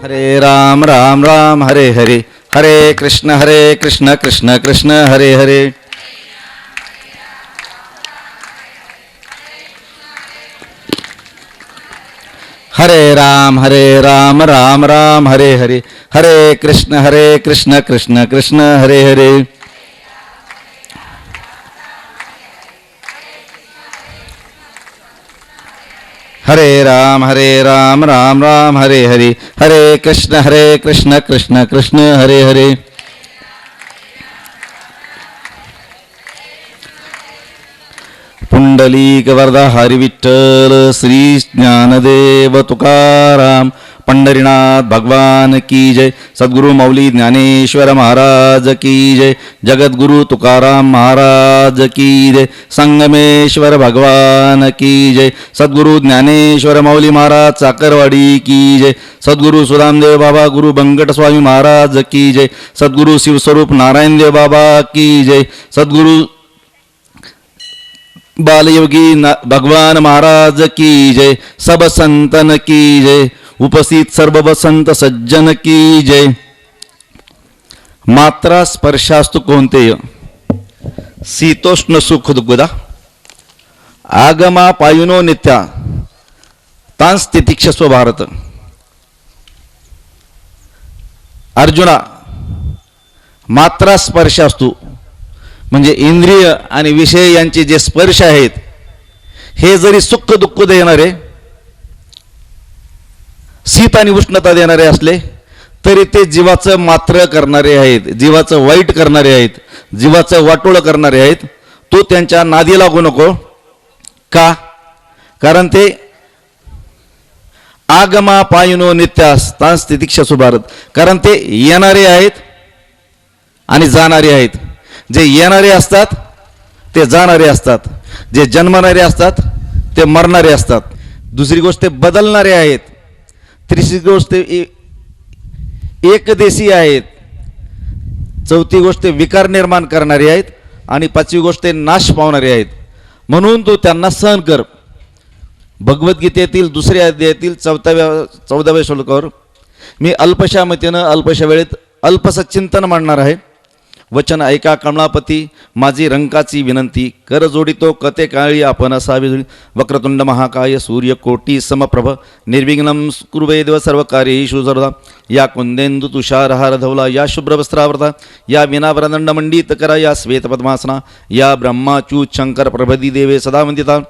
हरे राम राम राम हरे हरे, हरे कृष्ण कृष्ण कृष्ण हरे हरे. हरे राम राम राम हरे हरे, हरे कृष्ण कृष्ण कृष्ण हरे हरे. हरे राम राम राम हरे हरे, हरे कृष्ण कृष्ण कृष्ण हरे हरे. पुंडलीक वरदा हरी विठ्ठल श्री ज्ञानदेव तुकाराम पंढरीनाथ भगवान की जय. सद्गुरु मौली ज्ञानेश्वर महाराज की जय. जगद्गुरु तुकाराम महाराज की जय. संगमेश्वर भगवान की जय. सद्गुरु ज्ञानेश्वर मौली महाराज साकरवाडी की जय. सद्गुरु सुदामदेव बाबा गुरु बंकट स्वामी महाराज की जय. सद्गुरु शिवस्वरूप नारायणदेव बाबा की जय. सद्गुरु बालयोगी भगवान महाराज की जय. सब संतन की जय. उपस्थित सर्व बसंत सज्जन की जय. मात्रा स्पर्शास्तु कोणतेय शीतोष्ण सुख दुःखदा आगमा पायुनो नित्या तां स्थितिक्षस्व भारत. अर्जुना, मात्रा स्पर्शास्तु म्हणजे इंद्रिय आणि विषय यांचे जे स्पर्श आहेत हे जरी सुख दुःख देणारे, शीत आणि उष्णता देणारे असले तरी ते जीवाचं मात्र करणारे आहेत, जीवाचं वाईट करणारे आहेत, जीवाचं वाटोळ करणारे आहेत. तो त्यांच्या नादी लागू नको. का? कारण ते आगमा पायुनो नित्यास तां स्थितिक्षसु भारत. कारण ते येणारे आहेत आणि जाणारे आहेत. जे येणारे असतात ते जाणारे असतात, जे जन्मणारे असतात ते मरणारे असतात. दुसरी गोष्ट बदलणारे आहेत. तिसरी गोष्ट एकदेशी आहेत. चौथी गोष्ट विकार निर्माण करणारी आहेत आणि पाचवी गोष्ट नाश पावणारी आहेत. म्हणून तू त्यांना सहन कर. भगवद्गीतेतील दुसऱ्या अध्यायातील 14व्या श्लोकावर मी अल्पशा मतीनं अल्पशा वेळेत अल्पसं चिंतन मांडणार आहे. वचन ऐका कमलापती माझी रंकाची विनंती. कर जोडितो कते काळी आपण असावी. वक्रतुंड महाकाय सूर्यकोटी समप्रभ निर्विघ्नं कुर्वे देव सर्व कार्येषु सर्वदा. या कुंदेंदु तुषारहार धवला, या शुभ्रवस्त्रावृता, या विनावरदंड मंडित करा, या श्वेतपद्मासना, या ब्रह्माच्युत शंकर प्रभदी देवे सदा वंदिता.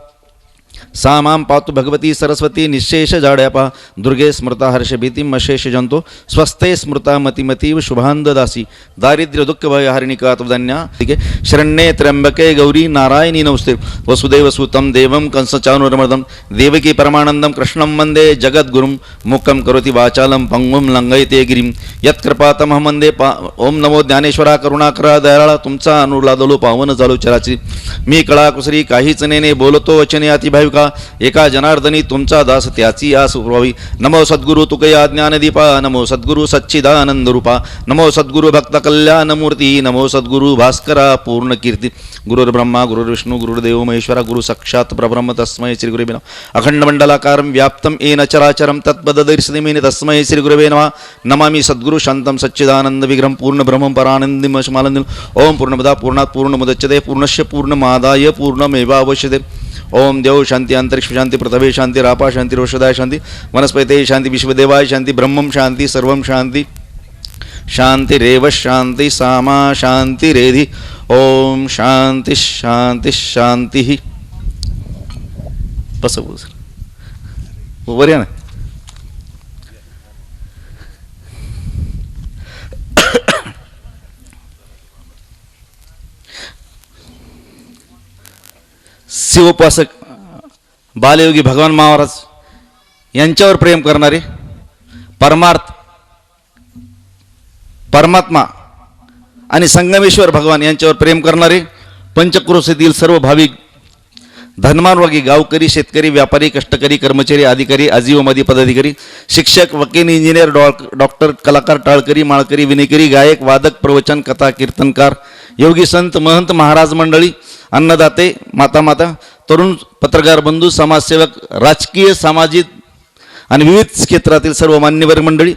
सा मां पातु भगवती सरस्वती निःशेष जाड्यापा. दुर्गे स्मृता हर्षभीतिम अशेष जंतो स्वस्थे स्मृता मतिमतीव शुभांद दासी. दारिद्र्य दुःख भय हरिणिका तुवधन्या. शरण्ये त्र्यंबके गौरी नारायणी नमस्ते. वसुदेव सुतं देवं कंसचाणूरमर्दं देवकी परमानंदं कृष्णं वंदे जगद्गुरुं. मुखं करोति वाचालं पंगुं लंघयते गिरिं. यत्कृपातमहं वंदे ओम नमो ज्ञानेश्वरा करुणाकरा दयाळा. तुमचा अनुलादलो पावन झालो चराची. मी कळा कुसरी काहीच नेने बोलतो वचने अति भाविका. एका जनार्दनी तुमचा दास त्याची आस उरवावी. नमो सद्गुरु तुकया ज्ञानदीपा. नमो सद्गुरु सच्चिदानंद रूपा. नमो सद्गुरु भक्त कल्याण मूर्ती. नमो सद्गुरु भास्करा पूर्ण कीर्ती. गुरुर्ब्रह्मा गुरुर्विष्णू गुरुर्देव महेश्वरा. गुरु साक्षात परब्रह्म तस्मै श्री गुरुवे नमः. अखंड मंडलाकारं व्याप्तं येन चराचरं तत्पददर्शनमेन तस्मै श्री गुरुवे नमः. नमामि सद्गुरु शांतं सच्चिदानंद विग्रहं पूर्ण ब्रह्मं परानंदिं अशमानंदिं. ओम पूर्णमदा पूर्णात् पूर्णमुदच्यते पूर्णस्य पूर्णमादाय पूर्णमेवावशिष्यते. ओम देव शांती, अंतरिक्ष शांती, पृथ्वी शांती, रापा शांती, रोषदाय शांती, वनस्पते शांती, विश्वदेवाय शांती, ब्रह्मं शांती, सर्वं शांती. शांतिरेव शांती सामा शांतिरेधि. ओम शांती शांती शांती. बस वर या ना. शिवोपासक बालयोगी भगवान महाराज यांच्यावर प्रेम करणारे, परमात्मा आणि संगमेश्वर भगवान यांच्यावर प्रेम करणारे पंचक्रोशीतील सर्व भाविक धर्मानुरागी गावकरी, शेतकरी, व्यापारी, कष्टकरी, कर्मचारी, अधिकारी, आजीवमादी पदाधिकारी, शिक्षक, वकील, इंजिनियर, डॉक्टर, कलाकार, टाळकरी, माळकरी, विनेकरी, गायक, वादक, प्रवचन, कथा, कीर्तनकार, योगी, संत, महंत, महाराज मंडळी, अन्नदाते, माता, तरुण, पत्रकार बंधू, समाजसेवक, राजकीय, सामाजिक आणि विविध क्षेत्रातील सर्व मान्यवर मंडळी,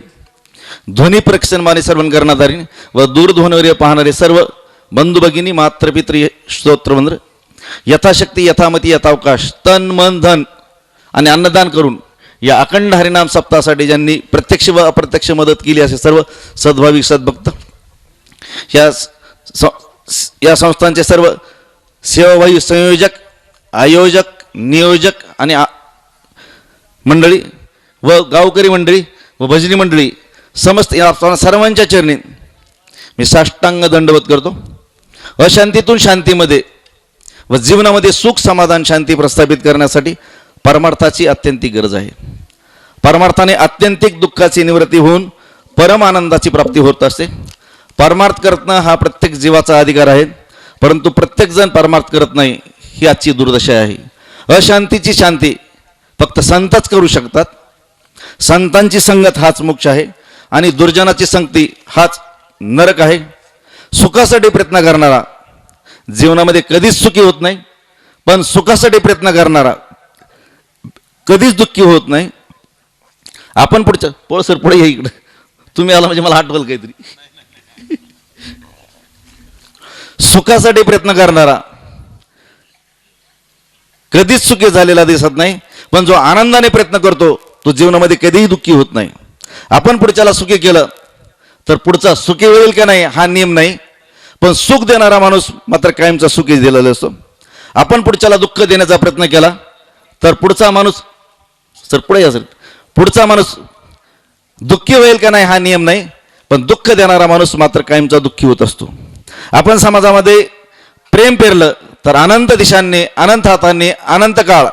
ध्वनी प्रक्षेपणाने श्रवण करणारी व दूरध्वनीवर पाहणारे सर्व बंधू भगिनी, मातृपितृ, स्तोत्रवंद्र, यथाशक्ती, यथामती, यथावकाश, तन, मन, धन आणि अन्नदान करून या अखंड हरिनाम सप्ताहासाठी ज्यांनी प्रत्यक्ष व अप्रत्यक्ष मदत केली असे सर्व सद्भाविक सद्भक्त, या संस्थांचे सर्व सेवाभावी संयोजक, आयोजक, नियोजक आणि मंडळी व गावकरी मंडळी व भजनी मंडळी, समस्त या सर्वांच्या चरणी मी साष्टांग दंडवत करतो. अशांतीतून शांतीमध्ये व जीवनामध्ये सुख, समाधान, शांती प्रस्थापित करण्यासाठी परमार्थाची अत्यंतिक गरज आहे. परमार्थाने अत्यंतिक दुःखाची निवृत्ती होऊन परम आनंदाची प्राप्ती होत असते. परमार्थ करणं हा प्रत्येक जीवाचा अधिकार आहे, परंतु प्रत्येकजण परमार्थ करत नाही, ही आजची दुर्दशा आहे. अशांतीची शांती फक्त संतच करू शकतात. संतांची संगत हाच मोक्ष आहे आणि दुर्जनाची संगती हाच नरक आहे. सुखासाठी प्रयत्न करणारा जीवनामध्ये कधीच सुखी होत नाही, पण सुखासाठी प्रयत्न करणारा कधीच दुःखी होत नाही. आपण पुढच्या पोळ सर पुढे या इकडं, तुम्ही आला म्हणजे मला आठवल काहीतरी. सुखासाठी प्रयत्न करणारा कधीच सुखी झालेला दिसत नाही, पण जो आनंदाने प्रयत्न करतो तो जीवनामध्ये कधीही दुःखी होत नाही. आपण पुढच्याला सुखी केलं तर पुढचा सुखी होईल का नाही हा नियम नाही, पण सुख देणारा माणूस मात्र कायमचा सुखी दिलेला असतो. आपण पुढच्याला दुःख देण्याचा प्रयत्न केला तर पुढचा माणूस सर पुढे या सर पुढचा माणूस दुःखी होईल का नाही हा नियम नाही, पण दुःख देणारा माणूस मात्र कायमचा दुःखी होत असतो. आपण समाजामध्ये प्रेम पेरलं तर अनंत दिशांनी, अनंत हातांनी, अनंत काळ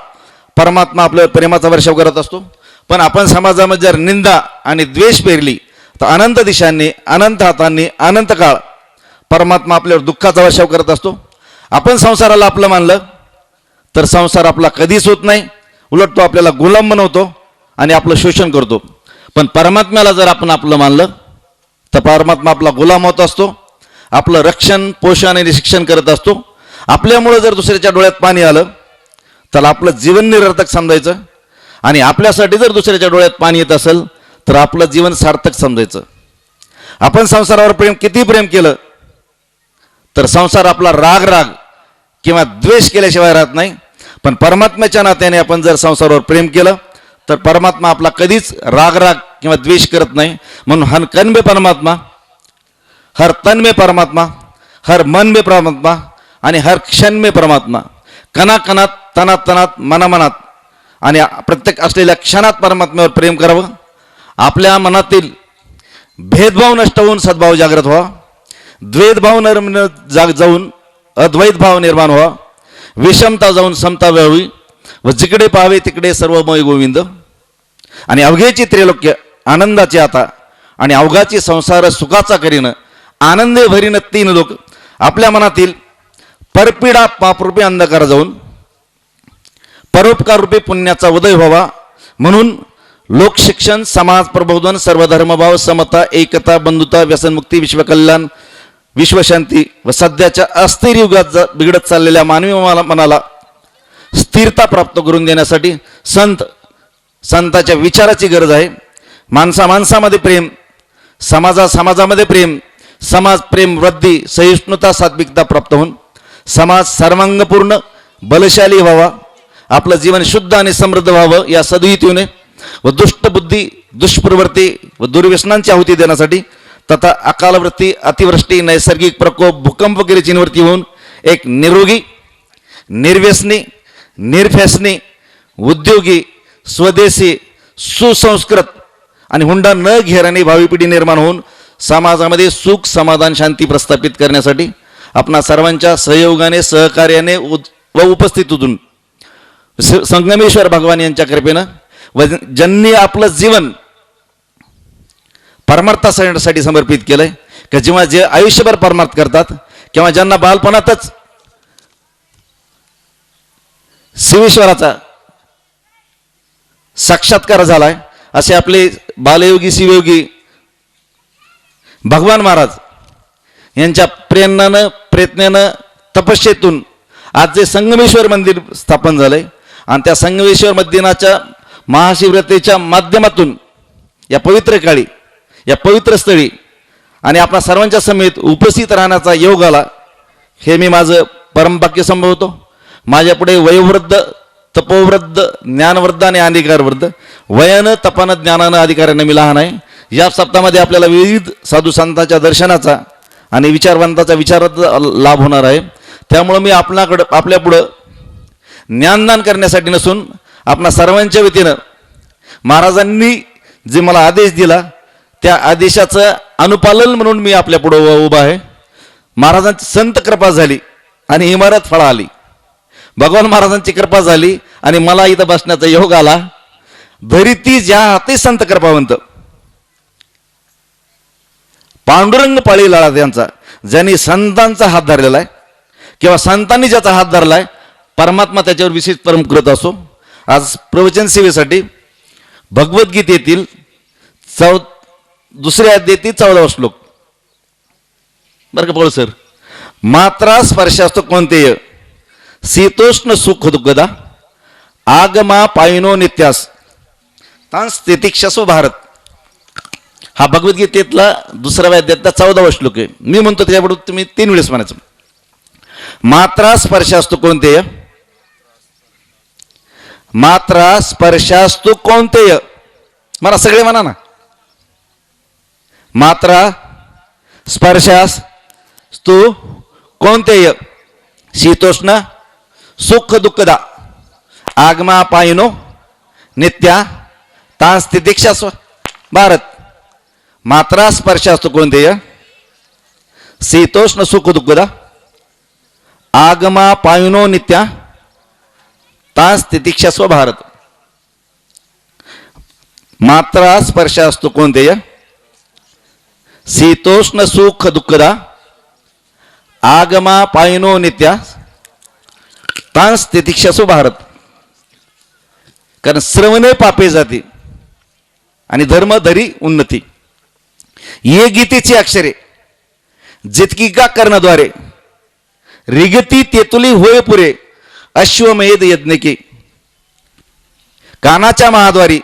परमात्मा आपल्या प्रेमाचा वर्षाव करत असतो. पण आपण समाजामध्ये जर निंदा आणि द्वेष पेरली तर अनंत दिशांनी, अनंत हातांनी, अनंत काळ परमात्मा आपल्यावर दुःखाचा वर्षाव करत असतो. आपण संसाराला आपलं मानलं तर संसार आपला कधीच होत नाही, उलट तो आपल्याला गुलाम बनवतो आणि आपलं शोषण करतो. पण परमात्म्याला जर आपण आपलं मानलं तर परमात्मा आपला गुलाम होत असतो, आपलं रक्षण, पोषण आणि शिक्षण करत असतो. आपल्यामुळं जर दुसऱ्याच्या डोळ्यात पाणी आलं तर आपलं जीवन निरर्थक समजायचं, आणि आपल्यासाठी जर दुसऱ्याच्या डोळ्यात पाणी येत असेल तर आपलं जीवन सार्थक समजायचं. आपण संसारावर किती प्रेम केलं तर संसार आपला राग किंवा द्वेष केल्याशिवाय राहत नाही. पण परमात्म्याच्या नात्याने आपण जर संसारावर प्रेम केलं तर परमात्मा आपला कधीच राग किंवा द्वेष करत नाही. म्हणून हर कण में परमात्मा, हर तन में परमात्मा, हर मन में परमात्मा आणि हर क्षण में परमात्मा. कणाकणात, तनात तनात, मनामनात आणि प्रत्येक असलेल्या क्षणात परमात्म्यावर प्रेम करावं. आपल्या मनातील भेदभाव नष्ट होऊन सद्भाव जागृत व्हावा. द्वैतभाव जाऊन अद्वैत भाव निर्माण व्हावा. विषमता जाऊन समता व्हावी व जिकडे पाहावे तिकडे सर्वमय गोविंद. आणि अवघेची त्रैलोक्य आनंदाची आता आणि अवघाची संसार सुखाचा करीन आनंदे भरीन तीन लोक. आपल्या मनातील परपीडा पापरूपी अंधकार जाऊन परोपकार रूपी पुण्याचा उदय व्हावा. म्हणून लोकशिक्षण, समाज प्रबोधन, सर्वधर्मभाव, समता, एकता, बंधुता, व्यसनमुक्ती, विश्वकल्याण, विश्वशांती व सध्याच्या अस्थिर युगात बिघडत चाललेल्या मानवी मनाला स्थिरता प्राप्त करून देण्यासाठी संताच्या विचाराची गरज आहे. माणसामध्ये प्रेम, समाजामध्ये प्रेम, समाज प्रेम वृद्धी, सहिष्णुता, सात्विकता प्राप्त होऊन समाज सर्वांगपूर्ण बलशाली व्हावा. आपलं जीवन शुद्ध आणि समृद्ध व्हावं या सद्वितीने व दुष्टबुद्धी, दुष्प्रवृत्ती व दुर्व्यसनांची आहुती देण्यासाठी तथा अकालवृत्ती, अतिवृष्टी, नैसर्गिक प्रकोप, भूकंप वगैरेची निवृत्ती होऊन एक निरोगी, निर्व्यसनी, निर्फॅसनी, उद्योगी, स्वदेशी, सुसंस्कृत आणि हुंडा न घेणारी भावी पिढी निर्माण होऊन समाजामध्ये सुख, समाधान, शांती प्रस्थापित करण्यासाठी आपणा सर्वांच्या सहयोगाने, सहकार्याने व उपस्थितीतून संगमेश्वर भगवान यांच्या कृपेनं व ज्यांनी आपलं जीवन परमार्थासाठी समर्पित केलंय की जेव्हा जे आयुष्यभर परमार्थ करतात किंवा ज्यांना बालपणातच शिवेश्वराचा साक्षात्कार झालाय असे आपले बालयोगी शिवयोगी भगवान महाराज यांच्या प्रेरणानं प्रयत्नानं तपस्येतून आज जे संगमेश्वर मंदिर स्थापन झालंय आणि त्या संगमेश्वर मंदिराच्या महाशिवरात्रीच्या माध्यमातून या पवित्र काळी या पवित्र स्थळी आणि आपल्या सर्वांच्या समेत उपस्थित राहण्याचा योग आला हे मी माझं परमवाक्य संभवतो. माझ्यापुढे वयोवृद्ध तपोवृद्ध ज्ञानवृद्ध आणि अधिकारवृद्ध वयानं तपानं ज्ञानानं अधिकारानं मी लहान आहे. या सप्ताहामध्ये आपल्याला विविध साधू संतांच्या दर्शनाचा आणि विचारवंताचा विचाराचा लाभ होणार आहे. त्यामुळं मी आपल्यापुढं ज्ञानदान करण्यासाठी नसून आपणा सर्वांच्या वतीनं महाराजांनी जे मला आदेश दिला त्या आदेशाचं अनुपालन म्हणून मी आपल्यापुढं उभा आहे. महाराजांची संत कृपा झाली आणि इमारत फळा आली. भगवान महाराजांची कृपा झाली आणि मला इथं बसण्याचा योग आला. धरिती ज्या हाती संत कृपावंत पांडुरंग पाळी लाळा त्यांचा ज्यांनी संतांचा हात धरलेला आहे किंवा संतांनी ज्याचा हात धरलाय परमात्मा त्याच्यावर विशेष परमकृत असो. आज प्रवचन सेवेसाठी भगवद्गीतेतील दुसऱ्या अध्यायातील 14वा श्लोक बरं का बोल सर. मात्रा स्पर्शास्तु कोणतेय शीतोष्ण सुख दुःखदा आगमा पायनो नित्यास तांस तितिक्षसो भारत. हा भगवद्गीतेतला दुसऱ्या अध्यायातला 14वा श्लोक आहे. मी म्हणतो त्याच्याबरोबर तुम्ही 3 वेळेस म्हणायचं. मात्रा स्पर्शास्तु कोणतेय मात्रा स्पर्शास्तु कोणतेय मला सगळे म्हणा ना. मात्रा स्पर्शास स्तु कोणतेय शीतोष्ण सुख दुःखदा आगमा पायनो नित्या तांस तितिक्षस्व भारत. मात्रा स्पर्शास्तु कोणतेय शीतोष्ण सुख दुःखदा आगमा पायनो नित्या तांस तितिक्षस्व भारत. मात्रा स्पर्शास्तु कोणतेय शीतोष्ण सुख दुःखदा आगमा पायनो नित्या तांस तितिक्षसो भारत. कारण श्रवणे पापे जाती आणि धर्म धरी उन्नती. ये गीतेची अक्षरे जितकी का कर्णद्वारे रिगती तेतुली होय पुरे अश्वमेध यज्ञकी. कानाच्या महाद्वारी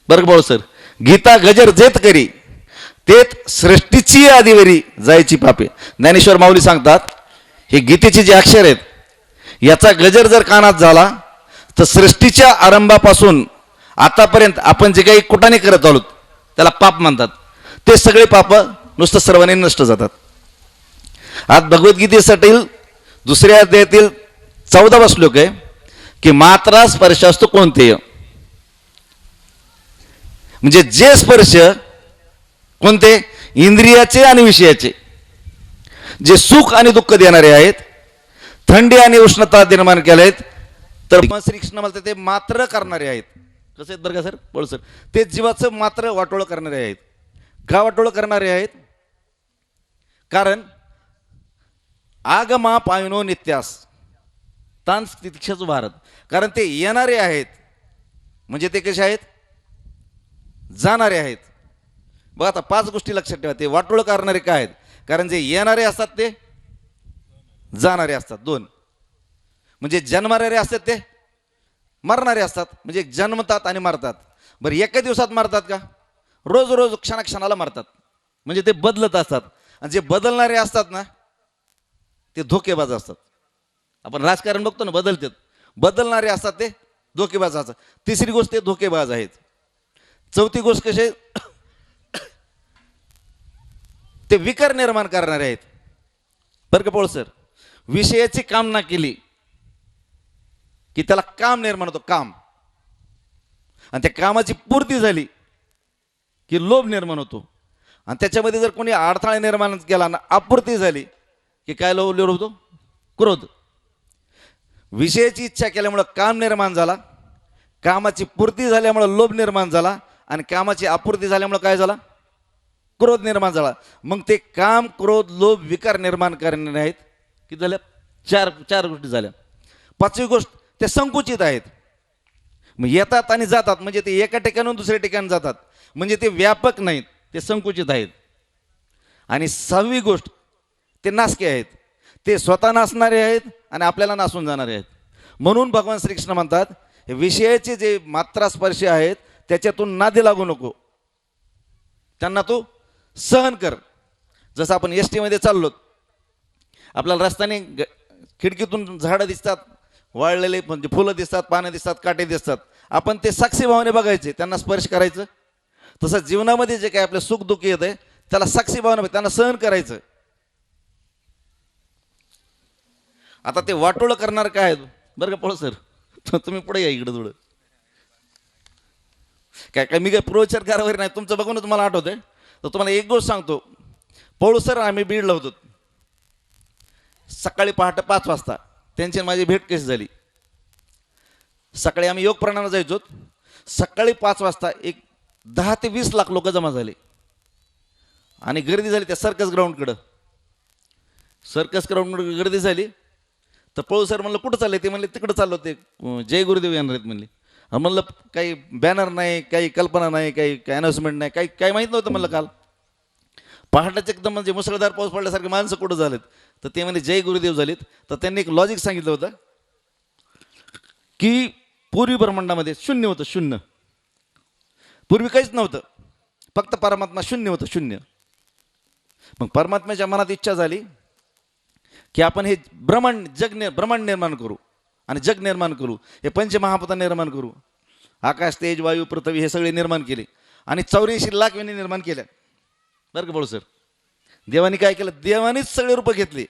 बरं बोल सर गीता गजर जेत करी तेत सृष्टीची आदिवरी जायची पापे. ज्ञानेश्वर माऊली सांगतात हे गीतेचे जे अक्षर आहेत याचा गजर जर कानात झाला तर सृष्टीच्या आरंभापासून आतापर्यंत आपण जे काही कुटाने करत आहोत त्याला पाप म्हणतात. ते सगळे पाप नुसतं सर्वांनी नष्ट जातात. आज भगवद्गीतेसाठी दुसऱ्या अध्यायातील 14वा श्लोक आहे की मात्रा स्पर्शास्तु कोणतेय म्हणजे जे स्पर्श कोणते इंद्रियाचे आणि विषयाचे जे सुख आणि दुःख देणारे आहेत थंडी आणि उष्णता निर्माण केले आहेत तर श्रीकृष्ण म्हणतात ते मात्र करणारे आहेत. कसे आहेत बरं का सर बोल सर ते जीवाचं मात्र वाटोळ करणारे आहेत. का वाटोळ करणारे आहेत कारण आगमा पायनो नित्यास तांस तितिक्षसो भारत. कारण ते येणारे आहेत म्हणजे ते कसे आहेत जाणारे आहेत. बघा आता 5 गोष्टी लक्षात ठेवा. ते वाटोळ करणारे काय आहेत कारण जे येणारे असतात ते जाणारे असतात. 2 म्हणजे जन्मणारे असतात ते मरणारे असतात. म्हणजे जन्मतात आणि मरतात. बरं एका दिवसात मरतात का रोज रोज क्षणाक्षणाला मरतात म्हणजे ते बदलत असतात. आणि जे बदलणारे असतात ना ते धोकेबाज असतात. आपण राजकारण बघतो ना बदलतात. बदलणारे असतात ते धोकेबाज असतात. तिसरी गोष्ट ते धोकेबाज आहेत. चौथी गोष्ट कसे ते विकार निर्माण करणारे आहेत. बरं का पोळ सर विषयाची कामना केली की त्याला काम निर्माण होतो काम आणि त्या कामाची पूर्ती झाली की लोभ निर्माण होतो आणि त्याच्यामध्ये जर कोणी अडथळा निर्माण केला ना अपूर्ती झाली की काय लोभ होतो क्रोध. विषयाची इच्छा केल्यामुळं काम निर्माण झाला कामाची पूर्ती झाल्यामुळं लोभ निर्माण झाला आणि कामाची अपूर्ती झाल्यामुळे काय झाला? क्रोध निर्माण झाला. मग ते काम, क्रोध, लोभ, विकार निर्माण करणारे आहेत. किती झाल्या? चार चार गोष्टी झाल्या. पाचवी गोष्ट, ते संकुचित आहेत. मग येतात आणि जातात, म्हणजे ते एका ठिकाणून दुसऱ्या ठिकाणी जातात, म्हणजे ते व्यापक नाहीत, ते संकुचित आहेत. आणि सहावी गोष्ट, ते नासके आहेत. ते स्वतः नासणारे आहेत आणि आपल्याला नासून जाणारे आहेत. म्हणून भगवान श्रीकृष्ण म्हणतात, हे विषयाचे जे मात्रा स्पर्शी आहेत त्याच्यातून नादी लागू नको, त्यांना तू सहन कर. जसं आपण एस टीमध्ये चाललो, आपल्याला रस्त्याने खिडकीतून झाडं दिसतात, वाळलेले म्हणजे फुलं दिसतात, पानं दिसतात, काटे दिसतात, आपण ते साक्षी भावाने बघायचे, त्यांना स्पर्श करायचं. तसं जीवनामध्ये जे काही आपलं सुख दुःख येत आहे त्याला साक्षी भावाने, त्यांना सहन करायचं. आता ते वाटोळं करणार काय आहेत बरं का पळ सर, तुम्ही पुढे या इकडं थोडं. काय काय मी काय प्रवचनकार वगैरे नाही, तुमचं बघूनच मला आठवतंय. तर तुम्हाला एक गोष्ट सांगतो. पळू सर आम्ही बीडला होतो, सकाळी पहाटे 5 वाजता त्यांची माझी भेट कशी झाली. सकाळी आम्ही योग प्राणाला जायचो. सकाळी 5 वाजता एक 10 ते 20 लाख लोक जमा झाले आणि गर्दी झाली त्या सर्कस ग्राउंडकडं. सर्कस ग्राउंडकडे गर्दी झाली. तर पळू सर म्हणलं कुठं चालले? ते म्हणले तिकडं चाललो, ते जय गुरुदेव येणार आहेत म्हणले. म्हणलं काही बॅनर नाही, काही कल्पना नाही, काही अनाउन्समेंट नाही, काही माहीत नव्हतं म्हणलं. काल पहाटेच एकदम म्हणजे मुसळधार पाऊस पडल्यासारखे माणसं कुठं झालेत. तर ते म्हणजे जय गुरुदेव झालेत. तर त्यांनी एक लॉजिक सांगितलं होतं की पूर्वी ब्रह्मांडामध्ये शून्य होतं, शून्य. पूर्वी काहीच नव्हतं, फक्त परमात्मा शून्य होतं, शून्य. मग परमात्म्याच्या मनात इच्छा झाली की आपण हे ब्रह्मांड निर्माण करू आणि जग निर्माण करू, हे पंचमहाभूत निर्माण करू. आकाश, तेज, वायू, पृथ्वी हे सगळे निर्माण केले आणि 84 लाख वेणी निर्माण केल्या बरं का बोलू सर. देवानी काय केलं? देवानीच सगळे रूप घेतले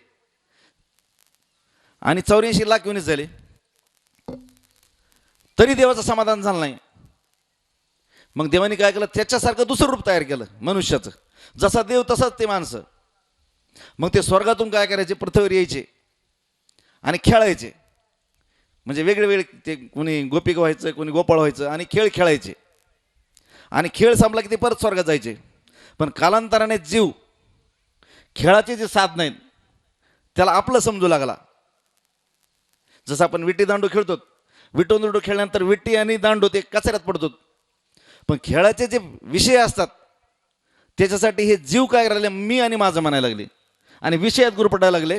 आणि 84 लाख वेणी झाले, तरी देवाचं समाधान झालं नाही. मग देवानी काय केलं? त्याच्यासारखं दुसरं रूप तयार केलं मनुष्याचं. जसा देव तसाच ते माणसं. मग ते स्वर्गातून काय करायचे? पृथ्वीवर यायचे आणि खेळायचे. म्हणजे वेगळे वेगळे, ते कोणी गोपिक व्हायचं, कोणी गोपाळ व्हायचं आणि खेळ खेळायचे. आणि खेळ संपला की ते परत स्वर्गात जायचे. पण कालांतराने जीव खेळाचे जे साधन आहेत त्याला आपलं समजू लागला. जसं आपण विटी दांडू खेळतो, विटोंदुडू खेळल्यानंतर विटी आणि दांडू ते कचऱ्यात पडतो. पण खेळाचे जे विषय असतात त्याच्यासाठी हे जीव काय करायला? मी आणि माझं म्हणायला लागले आणि विषयात गुरपटायला लागले.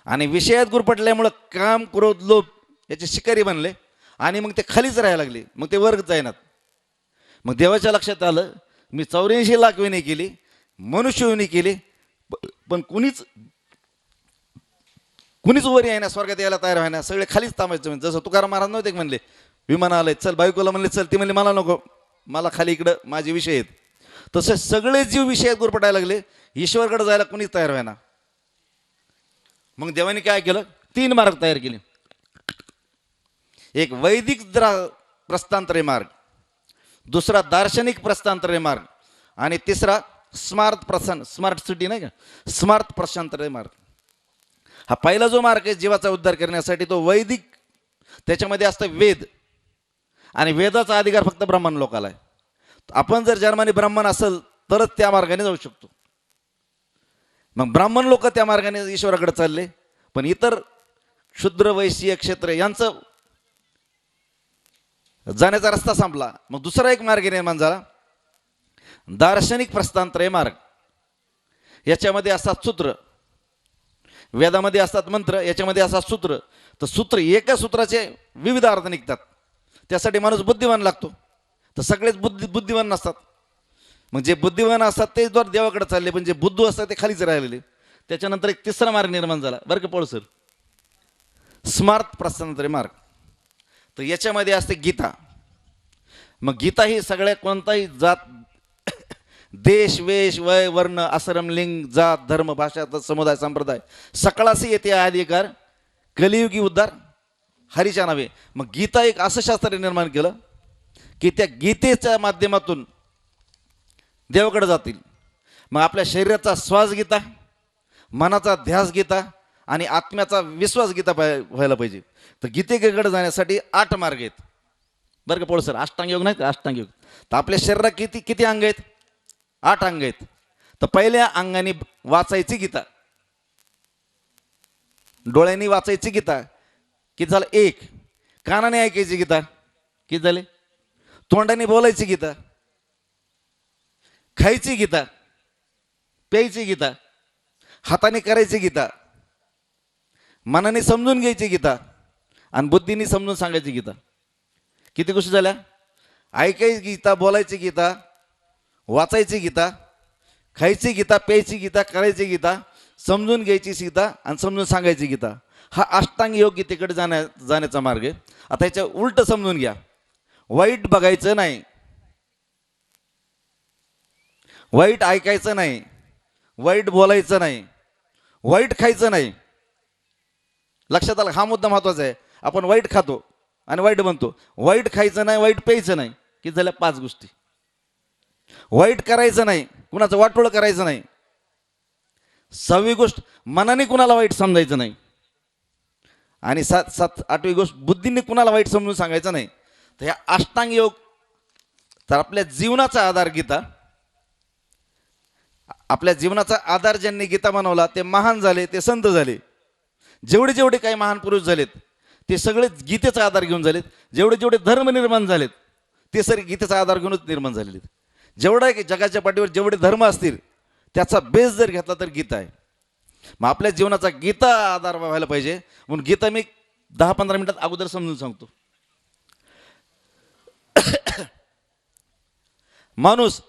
आणि विषयात गुरपटल्यामुळं काम, क्रोध, लोभ याचे शिकारी बनले आणि मग ते खालीच राहायला लागले, मग ते वर्ग जायनात. मग देवाच्या लक्षात आलं, मी 84 लाख वेणी केली, मनुष्य वेणी केली, पण कुणीच वर यायना, स्वर्गात यायला तयार व्हायना, सगळे खालीच थांबायचं. जसं तुकाराम महाराज नव्हते म्हणले, विमान आलंय चल, बायकोला म्हणले चल, ती म्हणली मला नको, मला खाली इकडं माझे विषय आहेत. तसे सगळे जीव विषयात गुरपटायला लागले, ईश्वरकडे जायला कुणीच तयार व्हायना. मग देवानी काय केलं? 3 मार्ग तयार केले. एक वैदिक प्रस्थांतरे मार्ग, दुसरा दार्शनिक प्रस्थांतरे मार्ग आणि तिसरा स्मार्ट सिटी नाही का, स्मार्ट प्रस्थांतरे मार्ग. हा पहिला जो मार्ग आहे जीवाचा उद्धार करण्यासाठी तो वैदिक. त्याच्यामध्ये असतं वेद आणि वेदाचा अधिकार फक्त ब्राह्मण लोकाला आहे. आपण जर जन्माने ब्राह्मण असेल तरच त्या मार्गाने जाऊ शकतो. मग ब्राह्मण लोक त्या मार्गाने ईश्वराकडे चालले, पण इतर क्षुद्र, वैश्य, क्षेत्र यांचं जाण्याचा रस्ता संपला. मग दुसरा एक मार्ग निर्माण झाला, दार्शनिक प्रस्थांतरे मार्ग. याच्यामध्ये असतात सूत्र, वेदामध्ये असतात मंत्र, याच्यामध्ये असतात सूत्र. तर सूत्र, एका सूत्राचे विविध अर्थ निघतात. त्यासाठी माणूस बुद्धिमान लागतो. तर सगळेच बुद्धिमान नसतात. मग जे बुद्धिमान असतात तेच द्वार देवाकडे चालले, पण जे बुद्धू असतात ते खालीच राहिलेले. त्याच्यानंतर एक तिसरा मार्ग निर्माण झाला बरं का पळू सर, स्मार्ट प्रस्थांतरे मार्ग. तर याच्यामध्ये असते गीता. मग गीता ही सगळ्या, कोणताही जात, देश, वेश, वय, वर्ण, आश्रम, लिंग, जात, धर्म, भाषा, समुदाय, संप्रदाय सकळासी येते अधिकार, कलियुगी उद्धार हरीच्या नावे. मग गीता एक असं शास्त्र निर्माण केलं की त्या गीतेच्या माध्यमातून देवाकडे जातील. मग आपल्या शरीराचा श्वास गीता, मनाचा ध्यास गीता आणि आत्म्याचा विश्वास गीता व्हायला पाहिजे. तर गीतेकडे जाण्यासाठी 8 मार्ग आहेत. बरं का पोळ सर, अष्टांग योग नाही का, अष्टांग योग. तर आपल्या शरीरात किती किती अंग आहेत? 8 अंग आहेत. तर पहिल्या अंगाने वाचायची गीता, डोळ्यांनी वाचायची गीता, किती झालं? 1. कानाने ऐकायची गीता, किती झाले? तोंडाने बोलायची गीता, खायची गीता, प्यायची गीता, हाताने करायची गीता, मनाने समजून घ्यायची गीता आणि बुद्धीने समजून सांगायची गीता. किती गोष्टी झाल्या? ऐकायची गीता, बोलायची गीता, वाचायची गीता, खायची गीता, प्यायची गीता, करायची गीता, समजून घ्यायची गीता आणि समजून सांगायची गीता. हा अष्टांग योग गीतेकडे जाण्याचा मार्ग आहे. आता याच्या उलट समजून घ्या. वाईट बघायचं नाही, वाईट ऐकायचं नाही, वाईट बोलायचं नाही, वाईट खायचं नाही. लक्षात आलं? हा मुद्दा महत्वाचा आहे. आपण वाईट खातो आणि वाईट बनतो. वाईट खायचं नाही, वाईट प्यायचं नाही. किती झाल्या? 5 गोष्टी. वाईट करायचं नाही, कुणाचं वाटोळं करायचं नाही. 6वी गोष्ट, मनाने कुणाला वाईट समजायचं नाही. आणि 8वी गोष्ट, बुद्धीने कुणाला वाईट समजून सांगायचं नाही. तर ह्या अष्टांग योग, तर आपल्या जीवनाचा आधार गीता. आपल्या जीवनाचा आधार ज्यांनी गीता बनवला ते महान झाले, ते संत झाले. जेवढे जेवढे काही महान पुरुष झालेत ते सगळे गीतेचा आधार घेऊन झालेत. जेवढे जेवढे धर्म निर्माण झालेत ते सगळे गीतेचा आधार घेऊनच निर्माण झालेले आहेत. जेवढा की जगाच्या पाठीवर जेवढे धर्म असतील त्याचा बेस जर घेतला तर गीता आहे. मग आपल्या जीवनाचा गीता आधार व्हायला पाहिजे. म्हणून गीता मी 10-15 मिनिटात अगोदर समजून सांगतो. माणूस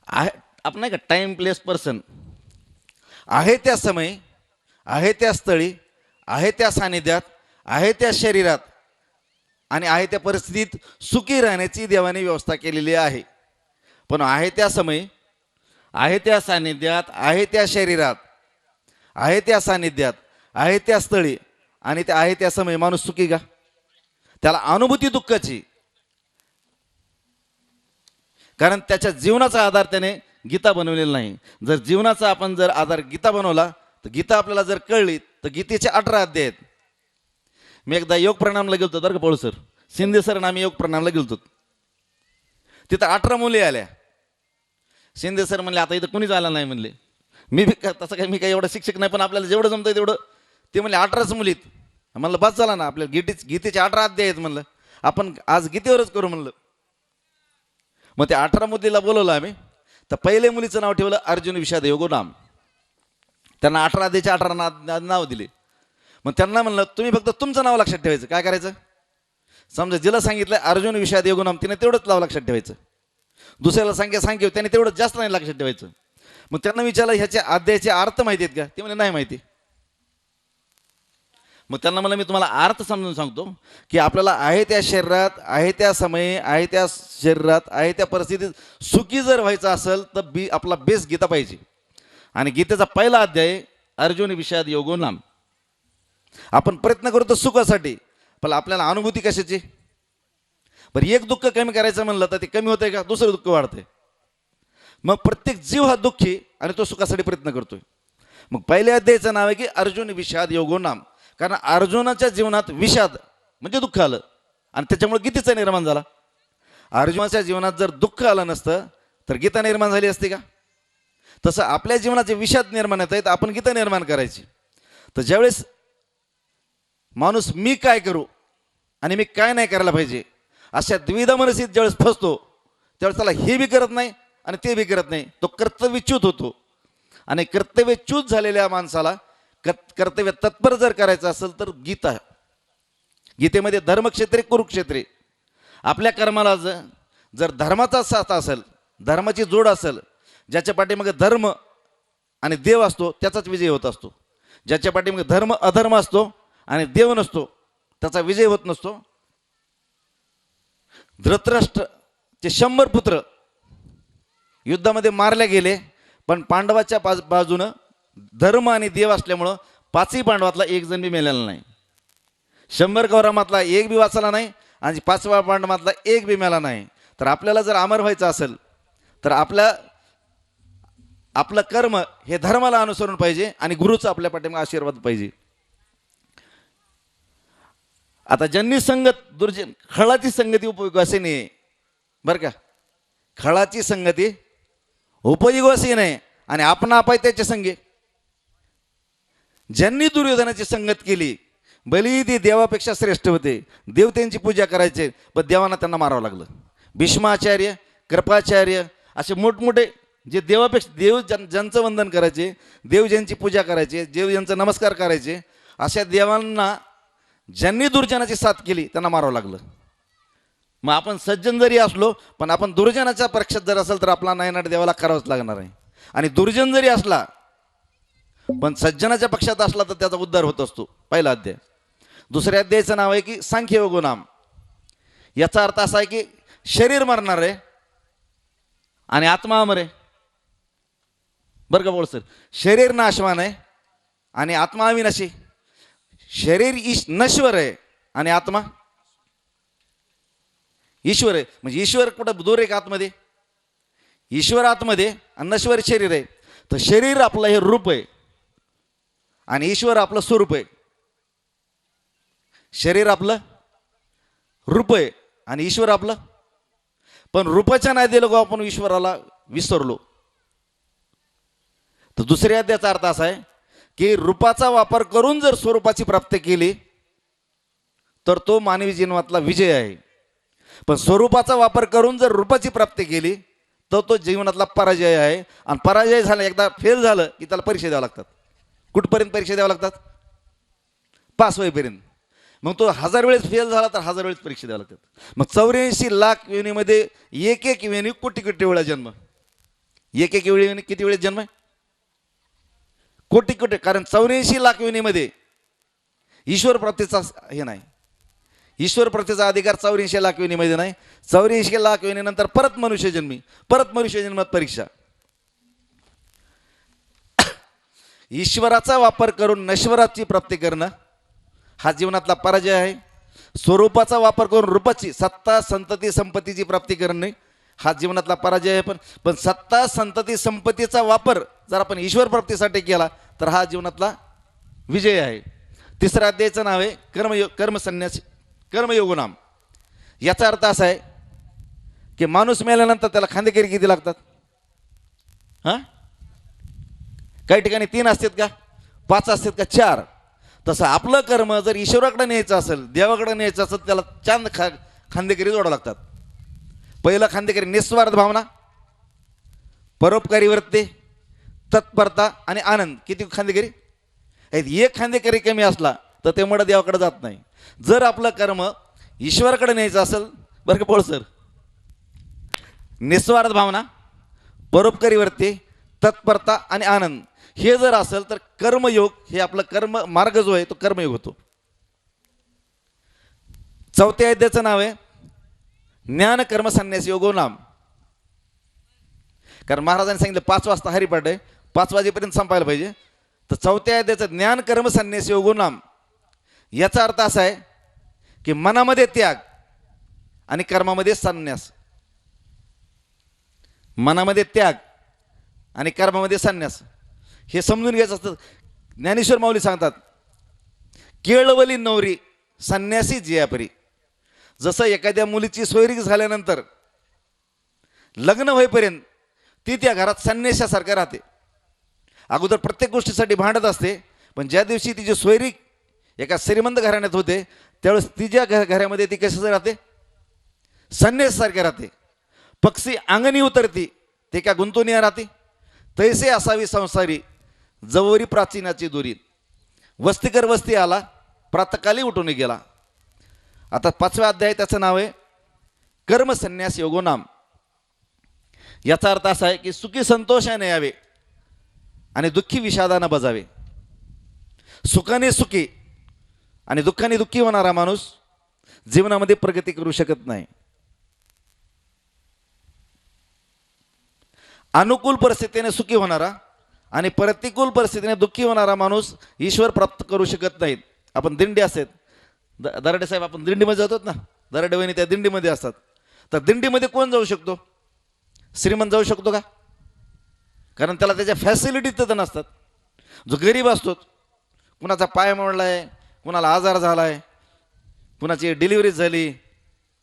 आहे, आपण नाही का, टाइम प्लेस पर्सन आहे. त्या समय, आहे त्या स्थळी, आहे त्या सानिध्यात, आहे त्या शरीरात आणि आहे त्या परिस्थितीत सुखी राहण्याची देवाने व्यवस्था केलेली आहे. पण आहे त्या समय, आहे त्या सानिध्यात, आहे त्या शरीरात, आहे त्या सानिध्यात, आहे त्या स्थळी आणि त्या आहे त्या समय माणूस सुखी का? त्याला अनुभूती दुःखाची. कारण त्याच्या जीवनाचा आधार त्याने गीता बनवलेला नाही. जर जीवनाचा आपण जर आधार गीता बनवला तर गीता आपल्याला जर कळली तर गीतेचे 18 अध्याय आहेत. मी एकदा योग प्रणामला गेलतो बरं का पोळ सर, शिंदे सर आम्ही योग प्रणामला गेलतो. तिथं 18 मुली आल्या. शिंदे सर म्हणले आता इथं कुणीच आला नाही म्हणले. मी बी तसं काही, मी काही एवढं शिक्षक नाही, पण आपल्याला जेवढं जमतं तेवढं. ते म्हणले 18च मुलीत. म्हणलं बस झाला ना, आपल्या गीतेचे 18 अध्याय आहेत म्हणलं, आपण आज गीतेवरच करू म्हणलं. मग त्या 18 मुलीला बोलवलं आम्ही. तर पहिले मुलीचं नाव ठेवलं अर्जुन विषाद योगो नाम. त्यांना 18 अध्यायाचे 18 नाव दिले. मग त्यांना म्हणलं तुम्ही फक्त तुमचं नाव लक्षात ठेवायचं. काय करायचं? समजा जिला सांगितलं अर्जुन विषाद योगो नाम, तिने तेवढंच नाव लक्षात ठेवायचं. दुसऱ्याला सांगितलं त्याने तेवढं जास्त नाही लक्षात ठेवायचं. मग त्यांना विचारलं ह्याच्या अध्यायाचे अर्थ माहिती आहेत का? ते म्हणजे नाही माहिती. मग त्यांना म्हणलं मी तुम्हाला अर्थ समजून सांगतो की आपल्याला आहे त्या शरीरात, आहे त्या समयी, आहे त्या शरीरात, आहे त्या परिस्थितीत सुखी जर व्हायचं असेल तर आपला बेस गीता पाहिजे. आणि गीतेचा पहिला अध्याय अर्जुन विषाद योगो नाम. आपण प्रयत्न करतो सुखासाठी, पण आपल्याला अनुभूती कशाची? बरं, एक दुःख कमी करायचं म्हणलं तर ते कमी होतंय का? दुसरं दुःख वाढतंय. मग प्रत्येक जीव हा दुःखी आणि तो सुखासाठी प्रयत्न करतोय. मग पहिल्या अध्यायाचं नाव आहे की अर्जुन विषाद योगो नाम. कारण अर्जुनाच्या जीवनात विषाद म्हणजे दुःख आलं आणि त्याच्यामुळे गीतेचा निर्माण झाला. अर्जुनाच्या जीवनात जर दुःख आलं नसतं तर गीता निर्माण झाली असती का? तसं आपल्या जीवनाचे विषाद निर्माण येत आहेत, आपण गीता निर्माण करायची. तर ज्यावेळेस माणूस मी काय करू आणि मी काय नाही करायला पाहिजे अशा द्विधा मनस्थितीत ज्यावेळेस फसतो त्यावेळेस त्याला हे बी करत नाही आणि ते बी करत नाही, तो कर्तव्यच्युत होतो. आणि कर्तव्यच्युत झालेल्या माणसाला कर्तव्य तत्पर जर करायचं असेल तर गीता. गीतेमध्ये धर्मक्षेत्रे कुरुक्षेत्रे. आपल्या कर्माला जर धर्माचा साथ असेल, धर्माची जोड असेल, ज्याच्या पाठीमागे धर्म आणि देव असतो त्याचाच विजय होत असतो. ज्याच्या पाठीमागे धर्म अधर्म असतो आणि देव नसतो त्याचा विजय होत नसतो. धृतराष्ट्रचे 100 पुत्र युद्धामध्ये मारले गेले, पण पांडवाच्या बाजूनं धर्म आणि देव असल्यामुळं 5ही पांडवातला एक जण बी मेलेला नाही. 100 कौरवातला एक बी वाचला नाही आणि 5व्या पांडवातला एक बी मेला नाही. तर आपल्याला जर अमर व्हायचं असेल तर आपलं कर्म हे धर्माला अनुसरून पाहिजे आणि गुरुचा आपल्या पाठीमागे आशीर्वाद पाहिजे. आता ज्यांनी संगत दुर्जन खळाची संगती उपयोगाची नाही बरं का, खळाची संगती उपयोगाची नाही आणि आपण आपाय त्याच्या संगे. ज्यांनी दुर्योधनाची संगत केली भली ते देवापेक्षा श्रेष्ठ होते, देव त्यांची पूजा करायचे, पण देवांना त्यांना मारावं लागलं. भीष्माचार्य, कृपाचार्य असे मोठमोठे जे देवापेक्षा देव ज्यांचं वंदन करायचे, देव ज्यांची पूजा करायचे, देव ज्यांचा नमस्कार करायचे, अशा देवांना ज्यांनी दुर्जनाची साथ केली त्यांना मारावं लागलं. मग आपण सज्जन जरी असलो पण आपण दुर्जनाच्या परीक्षेत जर असेल तर आपला नायनाट देवाला करावंच लागणार आहे. आणि दुर्जन जरी असला पण सज्जनाच्या पक्षात असला तर त्याचा उद्धार होत असतो. पहिला अध्याय. दुसऱ्या अध्यायाचं नाव आहे की सांख्ययोग नाम. याचा अर्थ असा आहे की शरीर मरणार आहे आणि आत्मा अमर आहे. बरं का बोल सर, शरीर नाशवान आहे आणि आत्मा अविनाशी. शरीर नश्वर आहे आणि आत्मा ईश्वर आहे. म्हणजे ईश्वर कुठं दूर आहे का आतमध्ये? ईश्वर आतमध्ये आणि नश्वर शरीर आहे. तर शरीर आपलं हे रूप आहे आणि ईश्वर आपलं स्वरूप आहे. शरीर आपलं रूप आहे आणि ईश्वर आपलं, पण रूपाच्या नादी लोक आपण ईश्वराला विसरलो. तर दुसऱ्या अध्यायाचा अर्थ असा आहे की रूपाचा वापर करून जर स्वरूपाची प्राप्ती केली तर तो मानवी जीवनातला विजय आहे. पण स्वरूपाचा वापर करून जर रूपाची प्राप्ती केली तर तो जीवनातला पराजय आहे. आणि पराजय झाला, एकदा फेल झालं की त्याला परीक्षा द्यावं लागतात. कुठपर्यंत परीक्षा द्यावं लागतात? पास होईपर्यंत. मग तो 1000 वेळेस फेल झाला तर 1000 वेळेस परीक्षा द्यावं लागतात. मग 84 लाख योनीमध्ये एक योनी कोटी कोटी वेळा जन्म. एक वेळी किती वेळेस जन्म आहे? कोटी कोटी. कारण 84 लाख योनीमध्ये ईश्वर प्राप्तीचा हे नाही. ईश्वर प्राप्तीचा अधिकार 84 लाख योनीमध्ये नाही. 84 लाख योनीनंतर परत मनुष्य जन्मी, परत मनुष्य जन्मात परीक्षा. ईश्वराचा वापर करून नश्वराची प्राप्ती करणं हा जीवनातला पराजय आहे. स्वरूपाचा वापर करून रूपाची सत्ता संतती संपत्तीची प्राप्ती करणे हा जीवनातला पराजय आहे. पण सत्ता संतती संपत्तीचा वापर जर आपण ईश्वर प्राप्तीसाठी केला तर हा जीवनातला विजय आहे. तिसऱ्या अध्यायाचं नाव आहे कर्मसन्यासी कर्मयोग नाम. याचा अर्थ असा आहे की माणूस मेल्यानंतर त्याला खांदेकरी किती लागतात? हां, काही ठिकाणी 3 असतात का, 5 असतात का, 4. तसं आपलं कर्म जर ईश्वराकडे न्यायचं असेल, देवाकडे न्यायचं असेल, त्याला चांद खांदेकरी जोडावं लागतात. पहिलं खांदेकरी निस्वार्थ भावना, परोपकारी वृत्ती, तत्परता आणि आनंद. किती खांदेकरी? एक खांदेकरी कमी असला तर ते मड देवाकडे जात नाही. जर आपलं कर्म ईश्वराकडे न्यायचं असेल, बरं का बोल सर, निस्वार्थ भावना, परोपकारी वृत्ती, तत्परता आणि आनंद हे जर असेल तर कर्मयोग हे आपलं कर्म मार्ग जो आहे तो कर्मयोग होतो. चौथ्या अध्यायाचं नाव आहे ज्ञान कर्म संन्यास योगो नाम. कारण महाराजांनी सांगितलं 5 वाजता हरिपाठ आहे, 5 वाजेपर्यंत संपायला पाहिजे. तर चौथ्या अध्यायाचं ज्ञान कर्म संन्यास योगो नाम याचा अर्थ असा आहे की मनामध्ये त्याग आणि कर्मामध्ये संन्यास. मनामध्ये त्याग आणि कर्मामध्ये संन्यास हे समजून घ्यायचं असतं. ज्ञानेश्वर माऊली सांगतात, केळवली नवरी संन्यासी जियापरी. जसं एखाद्या मुलीची सोयरीक झाल्यानंतर लग्न होईपर्यंत ती त्या घरात संन्याशासारखं राहते. अगोदर प्रत्येक गोष्टीसाठी भांडत असते, पण ज्या दिवशी तिची सोयरीक एका श्रीमंत घराण्यात होते त्यावेळेस तिच्या घरामध्ये ती कशाचं राहते? संन्यासासारखे राहते. पक्षी अंगणी उतरती ते का गुंतून राहते. तैसे असावी संसारी जवरी प्राचीनाची दुरी. वस्तीकर वस्ती आला, प्रातकाली उठून गेला. आता 5व्या अध्याय त्याचं नाव आहे कर्म संन्यास योगो नाम. याचा अर्थ असा आहे की सुखी संतोषाने यावे आणि दुःखी विषादानं बजावे. सुखाने सुखी आणि दुःखाने दुःखी होणारा माणूस जीवनामध्ये प्रगती करू शकत नाही. अनुकूल परिस्थितीने सुखी होणारा आणि प्रतिकूल परिस्थितीने दुःखी होणारा माणूस ईश्वर प्राप्त करू शकत नाहीत. आपण दिंडी असतात, दराडे साहेब आपण दिंडीमध्ये जातात ना, दराडे वहिनी त्या दिंडीमध्ये असतात. तर दिंडीमध्ये कोण जाऊ शकतो? श्रीमंत जाऊ शकतो का? कारण त्याला त्याच्या फॅसिलिटी तर नसतात. जो गरीब असतो, कुणाचा पाय मोडला आहे, कुणाला आजार झाला आहे, कुणाची डिलिव्हरी झाली,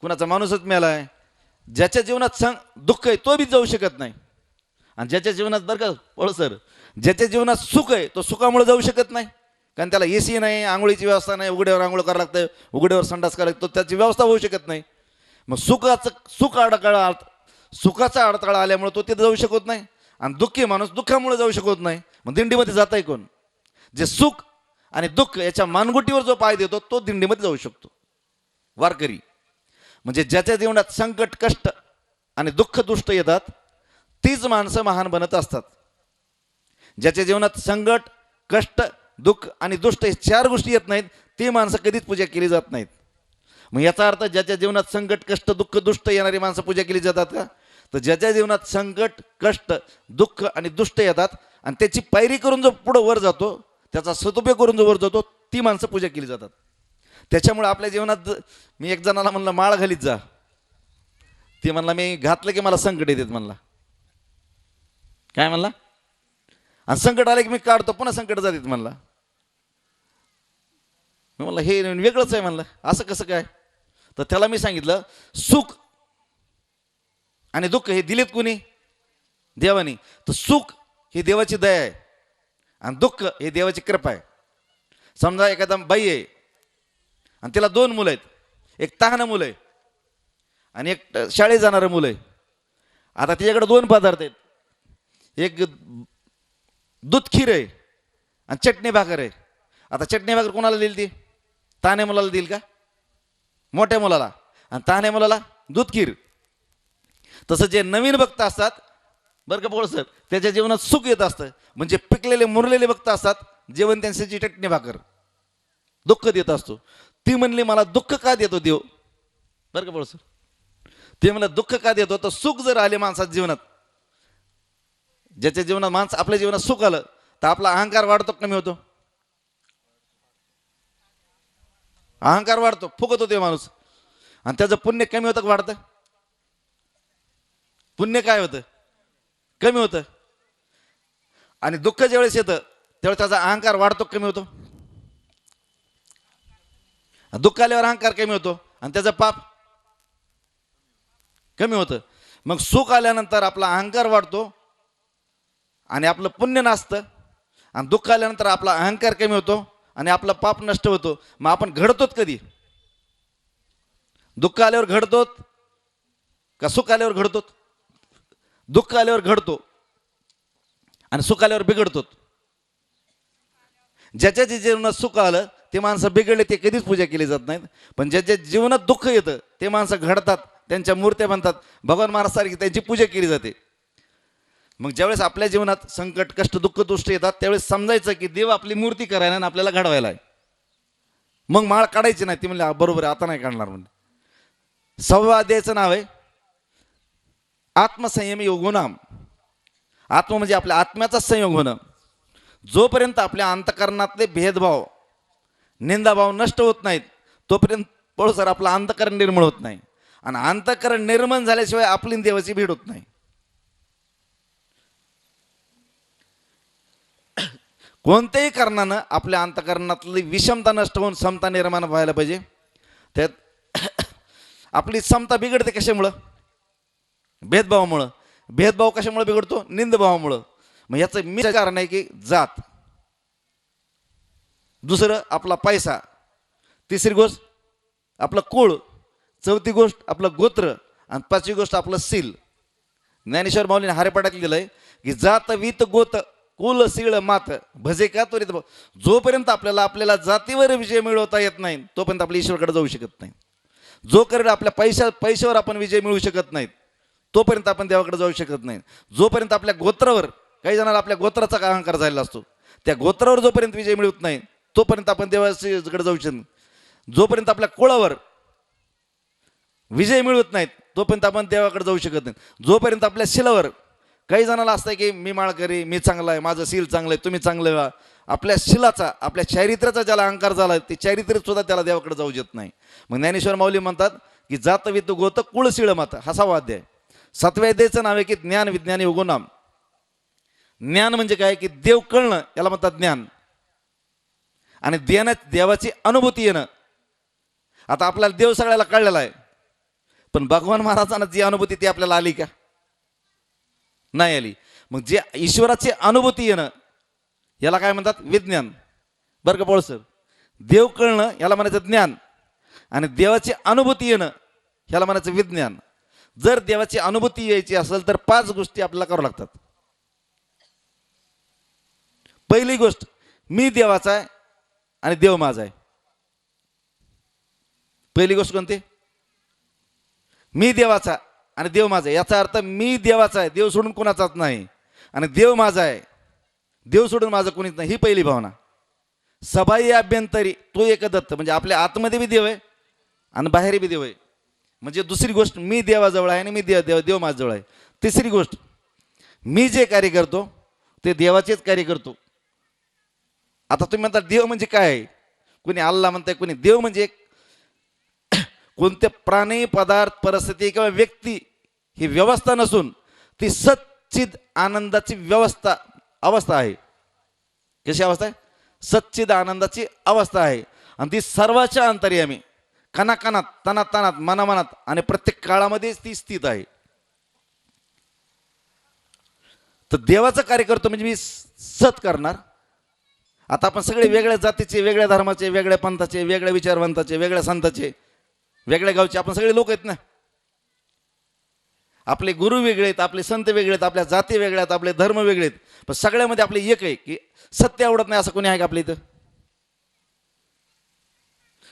कुणाचा माणूसच मेला आहे, ज्याच्या जीवनात दुःख आहे तो बी जाऊ शकत नाही. आणि ज्याच्या जीवनात बरं का पळ सर, ज्याच्या जीवनात सुख आहे तो सुखामुळे जाऊ शकत नाही. कारण त्याला AC नाही, आंघोळीची व्यवस्था नाही, उघड्यावर आंघोळ करावं लागतं, उघड्यावर संडास करावं लागतो, त्याची व्यवस्था होऊ शकत नाही. मग सुखाचा अडथळा आल्यामुळे तो तिथे जाऊ शकत नाही. आणि दुःखी माणूस दुःखामुळे जाऊ शकत नाही. मग दिंडीमध्ये जात आहे कोण? जे सुख आणि दुःख याच्या मानगुटीवर जो पाय देतो तो दिंडीमध्ये जाऊ शकतो. वारकरी म्हणजे ज्याच्या जीवनात संकट, कष्ट आणि दुःख दुष्ट येतात तीच माणसं महान बनत असतात. ज्याच्या जीवनात संकट, कष्ट, दुःख आणि दुष्ट हे 4 गोष्टी येत नाहीत ती माणसं कधीच पूजा केली जात नाहीत. मग याचा अर्थ ज्याच्या जीवनात संकट, कष्ट, दुःख, दुष्ट येणारी माणसं पूजा केली जातात का? तर ज्याच्या जीवनात संकट, कष्ट, दुःख आणि दुष्ट येतात आणि त्याची पायरी करून जो पुढं वर जातो, त्याचा सदुपयोग करून जो वर जातो, ती माणसं पूजा केली जातात. त्याच्यामुळे आपल्या जीवनात मी एक जणाला म्हणलं माळ घालीत जा, ते म्हणला मी घातलं की मला संकट येतात म्हणला. काय म्हणला? आणि संकट आले की मी काढतो, पुन्हा संकट जातात म्हणला. मी म्हणलं हे वेगळंच आहे म्हणलं, असं कसं काय? तर त्याला मी सांगितलं सुख आणि दुःख हे दिलेत कुणी? देवानी. तर सुख ही देवाची दया आहे आणि दुःख हे देवाची कृपा आहे. समजा एखादा बाई आहे आणि तिला 2 मुलं आहेत, एक तहानं मुलं आहे आणि एक शाळेत जाणारं मुलं आहे. आता तिच्याकडे 2 पदार्थ आहेत, एक दूध खीर आहे आणि चटणी भाकर आहे. आता चटणी भाकर कोणाला देईल? ती तान्या मुलाला देईल का? मोठ्या मुलाला. आणि तान्या मुलाला दूध खीर. तसं जे नवीन भक्त असतात बरं का बोल सर, त्याच्या जीवनात सुख येत असतं. म्हणजे पिकलेले मुरलेले भक्त असतात, जेवण त्यांची चटणी भाकर, दुःख देत असतो. ती म्हणली मला दुःख का देतो देव? बरं का बोल सर, ते म्हणलं दुःख का देतो? तर सुख जर आले माणसाच्या जीवनात, ज्याच्या जीवनात माणसं आपल्या जीवनात सुख आलं तर आपला अहंकार वाढतो कमी होतो? अहंकार वाढतो, फुगत होते माणूस. आणि त्याचं पुण्य कमी होतं का वाढतं? पुण्य काय होतं? कमी होतं. आणि दुःख ज्यावेळेस येतं त्यावेळेस त्याचा अहंकार वाढतो कमी होतो? दुःख आल्यावर अहंकार कमी होतो आणि त्याचं पाप कमी होतं. मग सुख आल्यानंतर आपला अहंकार वाढतो आणि आपलं पुण्य नासतं. आणि दुःख आल्यानंतर आपला अहंकार कमी होतो आणि आपलं पाप नष्ट होतो. मग आपण घडतोत कधी? दुःख आल्यावर घडतोत का सुख आल्यावर घडतोत? दुःख आल्यावर घडतो आणि सुख आल्यावर बिघडतो. ज्याच्या जीवनात सुख आलं ते माणसं बिघडले ते कधीच पूजा केली जात नाहीत. पण ज्याच्या जीवनात दुःख येतं ते माणसं घडतात, त्यांच्या मूर्त्या बनतात, भगवान महाराजसारखी त्यांची पूजा केली जाते. मग ज्यावेळेस आपल्या जीवनात संकट, कष्ट, दुःख, दुष्ट येतात त्यावेळेस समजायचं की देव आपली मूर्ती करायला आणि आपल्याला घडवायला आहे. मग माळ काढायची नाही. ती म्हणले बरोबर आहे, आता नाही काढणार म्हणजे. 6व्या अध्यायाचं नाव आहे आत्मसंयम योगोनाम. आत्म म्हणजे आपल्या आत्म्याचा संयोग होणं. जोपर्यंत आपल्या अंतकरणातले भेदभाव, निंदाभाव नष्ट होत नाहीत तोपर्यंत पळसर आपलं अंतकरण निर्मळ होत नाही. आणि अंतकरण निर्मळ झाल्याशिवाय आपली देवाची भेट होत नाही. कोणत्याही कारणानं आपल्या अंतकरणातली विषमता नष्ट होऊन समता निर्माण व्हायला पाहिजे. त्यात आपली समता बिघडते कशामुळं? भेदभावामुळं. भेदभाव कशामुळे बिघडतो? निंदभावामुळं. मग याचं मी कारण आहे की जात, दुसरं आपला पैसा, तिसरी गोष्ट आपलं कुळ, चौथी गोष्ट आपलं गोत्र आणि 5वी गोष्ट आपलं सील. ज्ञानेश्वर माऊलीने हरिपाठात लिहिलं आहे की जात वीत गोत कुल सीळ मात भजे का त्वरित. जोपर्यंत आपल्याला जातीवर विजय मिळवता येत नाही तोपर्यंत आपल्या ईश्वरकडे जाऊ शकत नाही. जोपर्यंत आपल्या पैशावर आपण विजय मिळवू शकत नाहीत तोपर्यंत आपण देवाकडे जाऊ शकत नाही. जोपर्यंत आपल्या गोत्रावर, काही जणांना आपल्या गोत्राचा अहंकार झालेला असतो, त्या गोत्रावर जोपर्यंत विजय मिळवत नाही तोपर्यंत आपण देवाकडे जाऊ शकत नाही. जोपर्यंत आपल्या कुळावर विजय मिळवत नाहीत तोपर्यंत आपण देवाकडे जाऊ शकत नाही. जोपर्यंत आपल्या शिलावर, काही जणांना असतं की मी माळकरी, मी चांगला आहे, माझं शील चांगलं आहे, तुम्ही चांगलं व्हा. आपल्या शिलाचा, आपल्या चारित्र्याचा ज्याला अहंकार झाला ते चारित्र्य सुद्धा त्याला देवाकडे जाऊ देत नाही. मग ज्ञानेश्वर माऊली म्हणतात की जात वित गोत कुळ शिळ मात. हा 6वा अध्याय. 7व्या अध्यायाचं नाव आहे की ज्ञान विज्ञान योगोनाम. ज्ञान म्हणजे काय? की देव कळणं, याला म्हणतात ज्ञान. आणि देवाची अनुभूती येणं. आता आपल्याला देव सगळ्याला कळलेला आहे, पण भगवान महाराजांना जी अनुभूती ती आपल्याला आली का? नाही आली. मग जे ईश्वराची अनुभूती येणं याला काय म्हणतात? विज्ञान. बरं का पोळसर, देव कळणं याला म्हणायचं ज्ञान, आणि देवाची अनुभूती येणं ह्याला म्हणायचं विज्ञान. जर देवाची अनुभूती यायची असेल तर 5 गोष्टी आपल्याला कराव्या लागतात. पहिली गोष्ट, मी देवाचा आहे आणि देव माझा आहे. पहिली गोष्ट कोणती? मी देवाचा आणि देव माझा आहे. याचा अर्थ मी देवाचा आहे, देव सोडून कोणाचाच नाही, आणि देव माझा आहे, देव सोडून माझं कोणीच नाही. ही पहिली भावना. सबाई अभ्यंतरी तो एक दत्त, म्हणजे आपल्या आतमध्ये बी देव आहे आणि बाहेर बी देव आहे. म्हणजे दुसरी गोष्ट, मी देवाजवळ आहे आणि मी देव माझ्याजवळ आहे. तिसरी गोष्ट, मी जे कार्य करतो ते देवाचेच कार्य करतो. आता तुम्ही म्हणता देव म्हणजे काय आहे? कोणी अल्ला म्हणताय, कोणी देव म्हणजे एक कोणते प्राणी, पदार्थ, परिस्थिती किंवा व्यक्ती ही व्यवस्था नसून ती सच्चिद आनंदाची अवस्था आहे. कशी अवस्था आहे? सच्चिद आनंदाची अवस्था आहे, आणि ती सर्वाच्या अंतर्यामी, कणाकणात, तनात मनामनात आणि प्रत्येक काळामध्ये ती स्थित आहे. तर देवाचं कार्य करतो म्हणजे मी सत करणार. आता आपण सगळे वेगळ्या जातीचे, वेगळ्या धर्माचे, वेगळ्या पंथाचे, वेगळ्या विचारवंताचे, वेगळ्या संताचे, वेगळ्या गावचे आपण सगळे लोक आहेत ना. आपले गुरु वेगळे आहेत, आपले संत वेगळे आहेत, आपल्या जाती वेगळ्या आहेत, आपले धर्म वेगळे आहेत, पण सगळ्यामध्ये आपले एक आहे की सत्य आवडत नाही असं कोणी आहे का आपल्या इथं?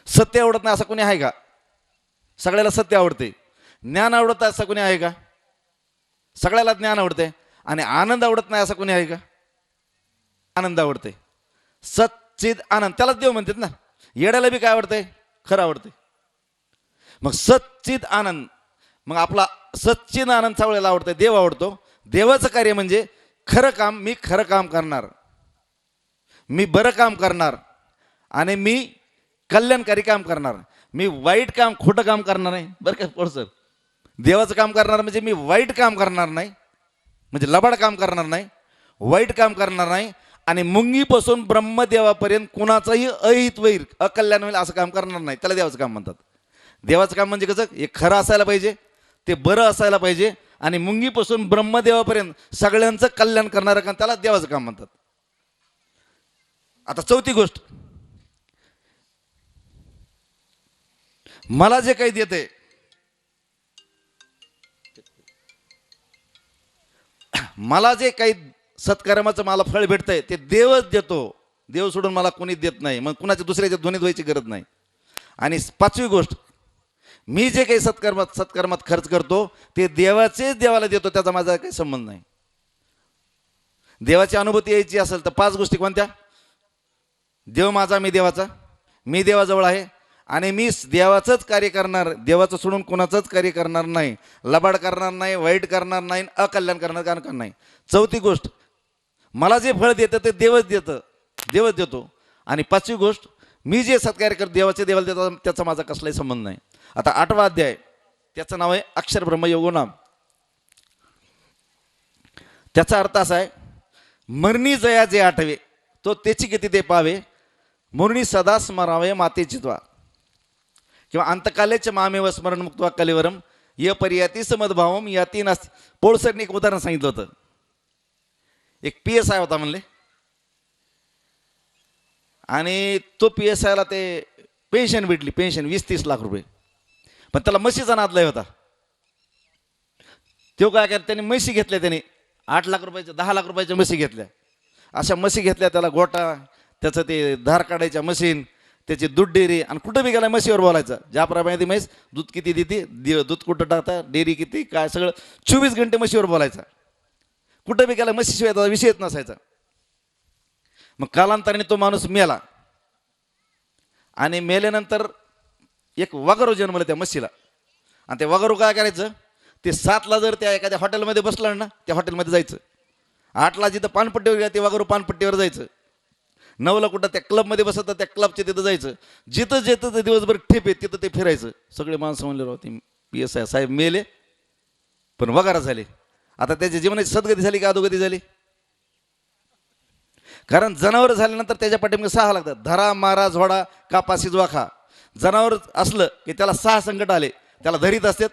सत्य आवडत नाही असं कोणी आहे का? सगळ्याला सत्य आवडते. ज्ञान आवडत नाही असं कोणी आहे का? सगळ्याला ज्ञान आवडते. आणि आनंद आवडत नाही असं कोणी आहे का? आनंद आवडते. सच्चिद आनंद, त्यालाच देव म्हणतात ना. येड्याला बी काय आवडते? खरं आवडते. मग सच्चिद आनंद, मग आपला सच्चिद आनंद सगळ्याला आवडतं, देव आवडतो. देवाचं कार्य म्हणजे खरं काम, मी खरं काम करणार, मी बरं काम करणार, आणि मी कल्याणकारी काम करणार. मी वाईट काम, खोटं काम करणार नाही. बरं का पोळ सर, देवाचं काम करणार म्हणजे मी वाईट काम करणार नाही, म्हणजे लबाड काम करणार नाही, वाईट काम करणार नाही, आणि मुंगीपासून ब्रह्मदेवापर्यंत कुणाचाही अहित होईल, अकल्याण होईल असं काम करणार नाही. त्याला देवाचं काम म्हणतात. देवाचं काम म्हणजे कसं? हे खरं असायला पाहिजे, ते बरं असायला पाहिजे, आणि मुंगीपासून ब्रह्मदेवापर्यंत सगळ्यांचं कल्याण करणारं काम, त्याला देवाचं काम म्हणतात. आता चौथी गोष्ट, मला जे काही देते, मला जे काही सत्कर्माचं मला फळ भेटतंय ते देवच देतो. देव सोडून मला कोणी देत नाही. मग कुणाच्या दुसऱ्याच्या ध्वनीत व्हायची गरज नाही. आणि 5वी गोष्ट, मी जे काही सत्कर्मात खर्च करतो ते देवाचेच देवाला देतो, त्याचा माझा काही संबंध नाही. देवाची अनुभूती यायची असेल तर 5 गोष्टी कोणत्या? देव माझा, मी देवाचा, मी देवाजवळ आहे, आणि मी देवाचंच कार्य करणार, देवाचं सोडून कोणाचंच कार्य करणार नाही, लबाड करणार नाही, वाईट करणार नाही, अकल्याण करणार नाही. 4थी गोष्ट, मला जे फळ देतं ते देवच देतो. आणि 5वी गोष्ट, मी जे सत्कार्य करतो देवाला देतो, त्याचा माझा कसलाही संबंध नाही. आता 8वा अध्याय, त्याचं नाव आहे अक्षर ब्रह्म योगोनाम. त्याचा अर्थ असा आहे, मरणी जया जे आठवे तो त्याची गती ते पावे, मुरणी सदा स्मरावे मातेची त्वा, किंवा अंतकालेच मामेव स्मरण मुक्त्वा कलेवरम य पर्याती समदभावम याती नास्ती. पोळसरने एक उदाहरण सांगितलं होतं. एक PSI होता म्हणले, आणि तो PSIला ते पेन्शन भेटली, पेन्शन 20-30 लाख रुपये, पण त्याला म्हशीचा नाद लय होता. तो काय करत, त्याने म्हशी घेतल्या, त्याने 8 लाख रुपयाच्या 10 लाख रुपयाच्या म्हशी घेतल्या. अशा म्हशी घेतल्या, त्याला गोटा, त्याचं ते धार काढायच्या मशीन, त्याची दूध डेअरी, आणि कुठं बी गेला म्हशीवर बोलायचं. ज्याप्रमाणे ती म्हैस दूध किती देते, दूध कुठं टाकता, डेअरी किती, काय, सगळं 24 घंटे म्हशीवर बोलायचं. कुठं बी गेला म्हशीशिवाय त्याचा विषयच नसायचा. मग कालांतराने तो माणूस मेला, आणि मेल्यानंतर एक वगरू जन्मलं त्या म्हशीला. आणि ते वगरू काय करायचं, ते 7ला जर त्या एखाद्या हॉटेलमध्ये बसलं ना, त्या हॉटेलमध्ये जायचं. 8ला जिथं पानपट्टीवर गेला ते वगरू पानपट्टीवर जायचं. 9ला कुठं त्या क्लबमध्ये बसत, त्या क्लबच्या तिथं जायचं. जिथं जिथं ते दिवसभर ठेप आहे तिथं ते फिरायचं. सगळे माणसं म्हणले, राव ते PSI साहेब मेले पण वगारा झाले. आता त्याच्या जीवनाची सद्गती झाली का अधोगती झाली? कारण जनावर झाल्यानंतर त्याच्या पाठीमागे 6 लागतात, धरा, मारा, झोडा, कापा, शिजवा, खा. जनावर असलं की त्याला 6 संकट आले, त्याला धरीत असतात,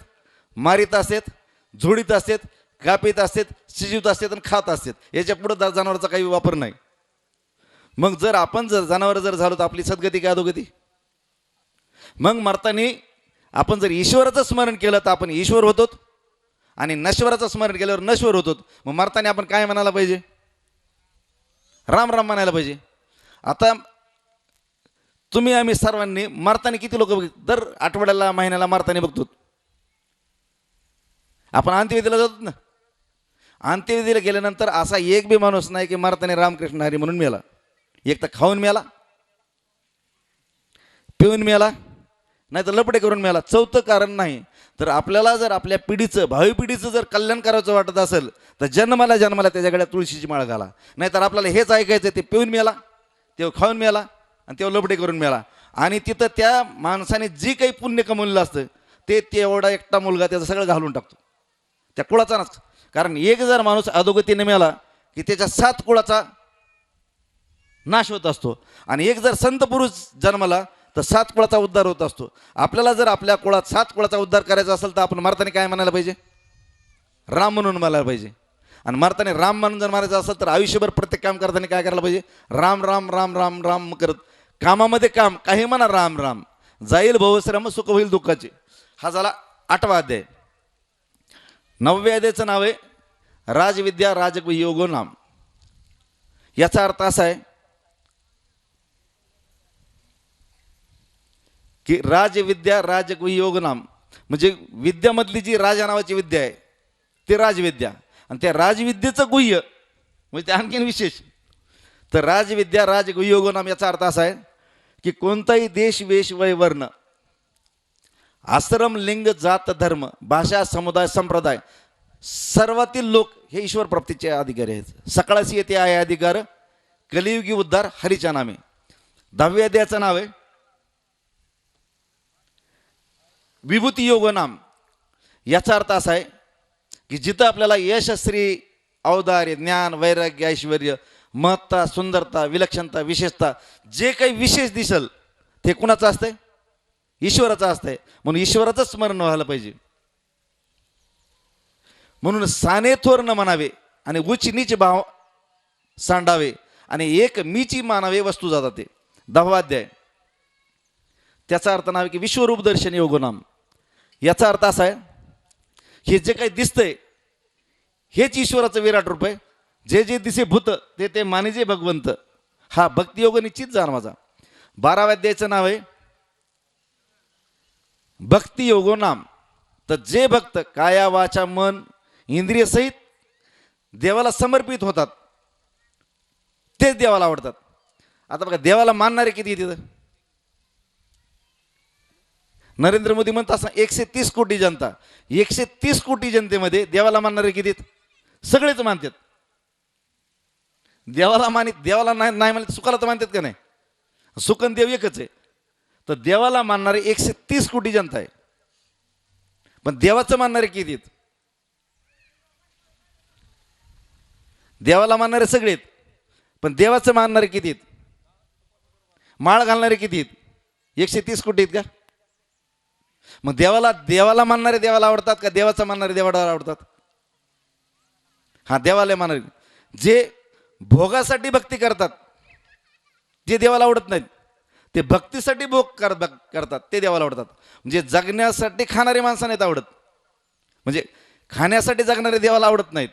मारीत असतात, झोडीत असतात, कापीत असतात, शिजवत असतात आणि खात असतात. याच्या पुढं जनावराचा काही वापर नाही. मग जर आपण जर जनावर जर झालो तर आपली सद्गती काय अधोगती? मग मरताना आपण जर ईश्वराचं स्मरण केलं तर आपण ईश्वर होतो आणि नश्वराचं स्मरण केल्यावर नश्वर होतो. मग मरताना आपण काय म्हणायला पाहिजे? राम राम म्हणायला पाहिजे. आता तुम्ही आम्ही सर्वांनी मरताना किती लोक दर आठवड्याला महिन्याला मरताना बघतो. आपण अंत्यविधीला जातो ना. अंत्यविधीला गेल्यानंतर असा एक बी माणूस नाही की मरताना रामकृष्ण हरी म्हणून मेला. एक तर खाऊन मेला, पिऊन मेला, नाही तर लपडे करून मेला. चौथं कारण नाही. तर आपल्याला जर आपल्या पिढीचं भावी पिढीचं जर कल्याण करायचं वाटत असेल तर जन्माला जन्माला त्याच्याकडे तुळशीची माळ घाला. नाहीतर आपल्याला हेच ऐकायचं, ते पिऊन मेला, तेव्हा खाऊन मेला आणि तेव्हा लपडे करून मेला. आणि तिथं त्या माणसाने जी काही पुण्य कमवलेलं असतं ते तेवढा एकटा मुलगा त्याचं सगळं घालून टाकतो त्या कुळाचा नसतं. कारण एक जर माणूस अधोगतीने मेला की त्याच्या 7 कुळाचा नाश होत असतो. आणि एक जर संत पुरुष जन्माला तर 7 कुळाचा उद्धार होत असतो. आपल्याला जर आपल्या कुळात 7 कुळाचा उद्धार करायचा असेल तर आपण मरताना काय म्हणायला पाहिजे? राम म्हणून म्हणायला पाहिजे. आणि मरताना राम म्हणून जर मारायचं असेल तर आयुष्यभर प्रत्येक काम करताना काय करायला पाहिजे? राम राम राम राम राम करत, कामामध्ये काम काही म्हणा राम राम, जाईल भवश्रम सुख होईल दुःखाचे. हा झाला 8वा अध्याय. 9व्या अध्यायाचं नाव आहे राजविद्या राजयोगो नाम. याचा अर्थ असा आहे की राजविद्या राजयोग नाम म्हणजे विद्यामधली जी राजा नावाची विद्या आहे ते राजविद्या. आणि त्या राजविद्येचं गुह्य म्हणजे ते आणखीन विशेष. तर राजविद्या राजयोग नाम याचा अर्थ असा आहे की कोणताही देश वेश वय वर्ण आश्रम लिंग जात धर्म भाषा समुदाय संप्रदाय सर्वातील लोक हे ईश्वर प्राप्तीचे अधिकारी आहेत. सकाळची येते आहे अधिकार कलियुगी उद्धार हरीच्या नामे. 10व्या अध्यायाचं नाव आहे विभूती योग नाम. याचा अर्थ असा आहे की जिथं आपल्याला यश श्री औदार्य ज्ञान वैराग्य ऐश्वर्य महत्ता सुंदरता विलक्षणता विशेषता जे काही विशेष दिसेल ते कुणाचं असतंय? ईश्वराचं असतंय. म्हणून ईश्वराचं स्मरण व्हायला पाहिजे. म्हणून साने थोर न म्हणावे आणि उच्च नीच भाव सांडावे आणि एक मीची मानावे वस्तू जातात. ते 10वा अध्याय. त्याचा अर्थ नाव आहे की विश्वरूप दर्शन योग नाम. याचा अर्थ असा आहे हे जे काही दिसतंय हेच ईश्वराचं विराट रूप आहे. जे जे दिसे भूत ते ते मानिजे भगवंत. हा भक्तियोग निश्चित जाणवाचा. 12व्या अध्यायाचं नाव आहे भक्ती योगो नाम. तर जे भक्त काया वाचा मन इंद्रिय सहित देवाला समर्पित होतात तेच देवाला आवडतात. आता बघा देवाला मानणारे किती तिथं? नरेंद्र मोदी म्हणतात 130 कोटी जनता. 130 कोटी जनतेमध्ये देवाला मानणारे किती? सगळेच मानतात. देवाला देवाला नाही म्हणले सुखाला तर मानतात का नाही? सुखन देव एकच आहे. तर देवाला मानणारे 130 कोटी जनता आहे. पण देवाचं मानणारे किती आहेत? देवाला मानणारे सगळे आहेत पण देवाचं मानणारे किती आहेत? माळ घालणारे किती आहेत? 130 कोटी आहेत का? मग देवाला मानणारे देवाला आवडतात का देवाचं मानणारे देवाला आवडतात? हा देवाला मानणारे. जे भोगासाठी भक्ती करतात जे देवाला आवडत नाहीत, ते भक्तीसाठी भोग करतात ते देवाला आवडतात. म्हणजे जगण्यासाठी खाणारे माणसं नाहीत आवडत. म्हणजे खाण्यासाठी जगणारे देवाला आवडत नाहीत,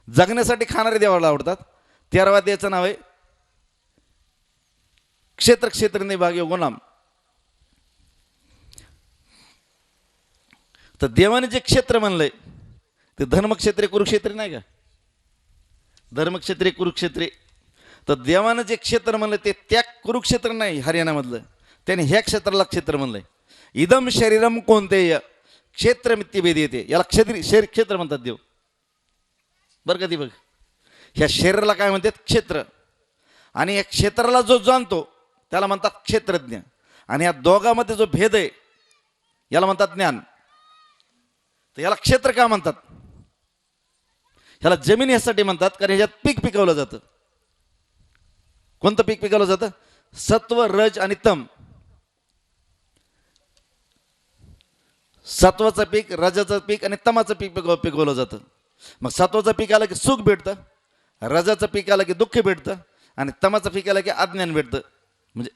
जगण्यासाठी खाणारे देवाला आवडतात. 13व्या अध्यायाचं नाव आहे क्षेत्र क्षेत्र भाग योग नाम. तर देवाने जे क्षेत्र म्हणलंय ते धर्मक्षेत्रे कुरुक्षेत्रे नाही का? धर्मक्षेत्रे कुरुक्षेत्रे. तर देवानं जे क्षेत्र म्हणलं ते त्या कुरुक्षेत्र नाही हरियाणामधलं, त्याने ह्या क्षेत्राला क्षेत्र म्हणलंय. इदम शरीरम कोणते क्षेत्र मित्यभेद येते. याला क्षेत्र म्हणतात देव. बरं का ती बघ, ह्या शरीराला काय म्हणतात? क्षेत्र. आणि या क्षेत्राला जो जाणतो त्याला म्हणतात क्षेत्रज्ञ. आणि या दोघांमध्ये जो भेद आहे याला म्हणतात ज्ञान. तर याला क्षेत्र का म्हणतात? ह्याला जमीन यासाठी म्हणतात कारण ह्याच्यात पीक पिकवलं जातं. कोणतं पीक पिकवलं जातं? सत्व रज आणि तम. सत्वाचं पीक, रजाचं पीक आणि तमाचं पीक पिकवलं जातं. मग सत्वाचं पीक आलं की सुख भेटतं, रजाचं पीक आलं की दुःख भेटतं आणि तमाचं पीक आलं की अज्ञान भेटतं. म्हणजे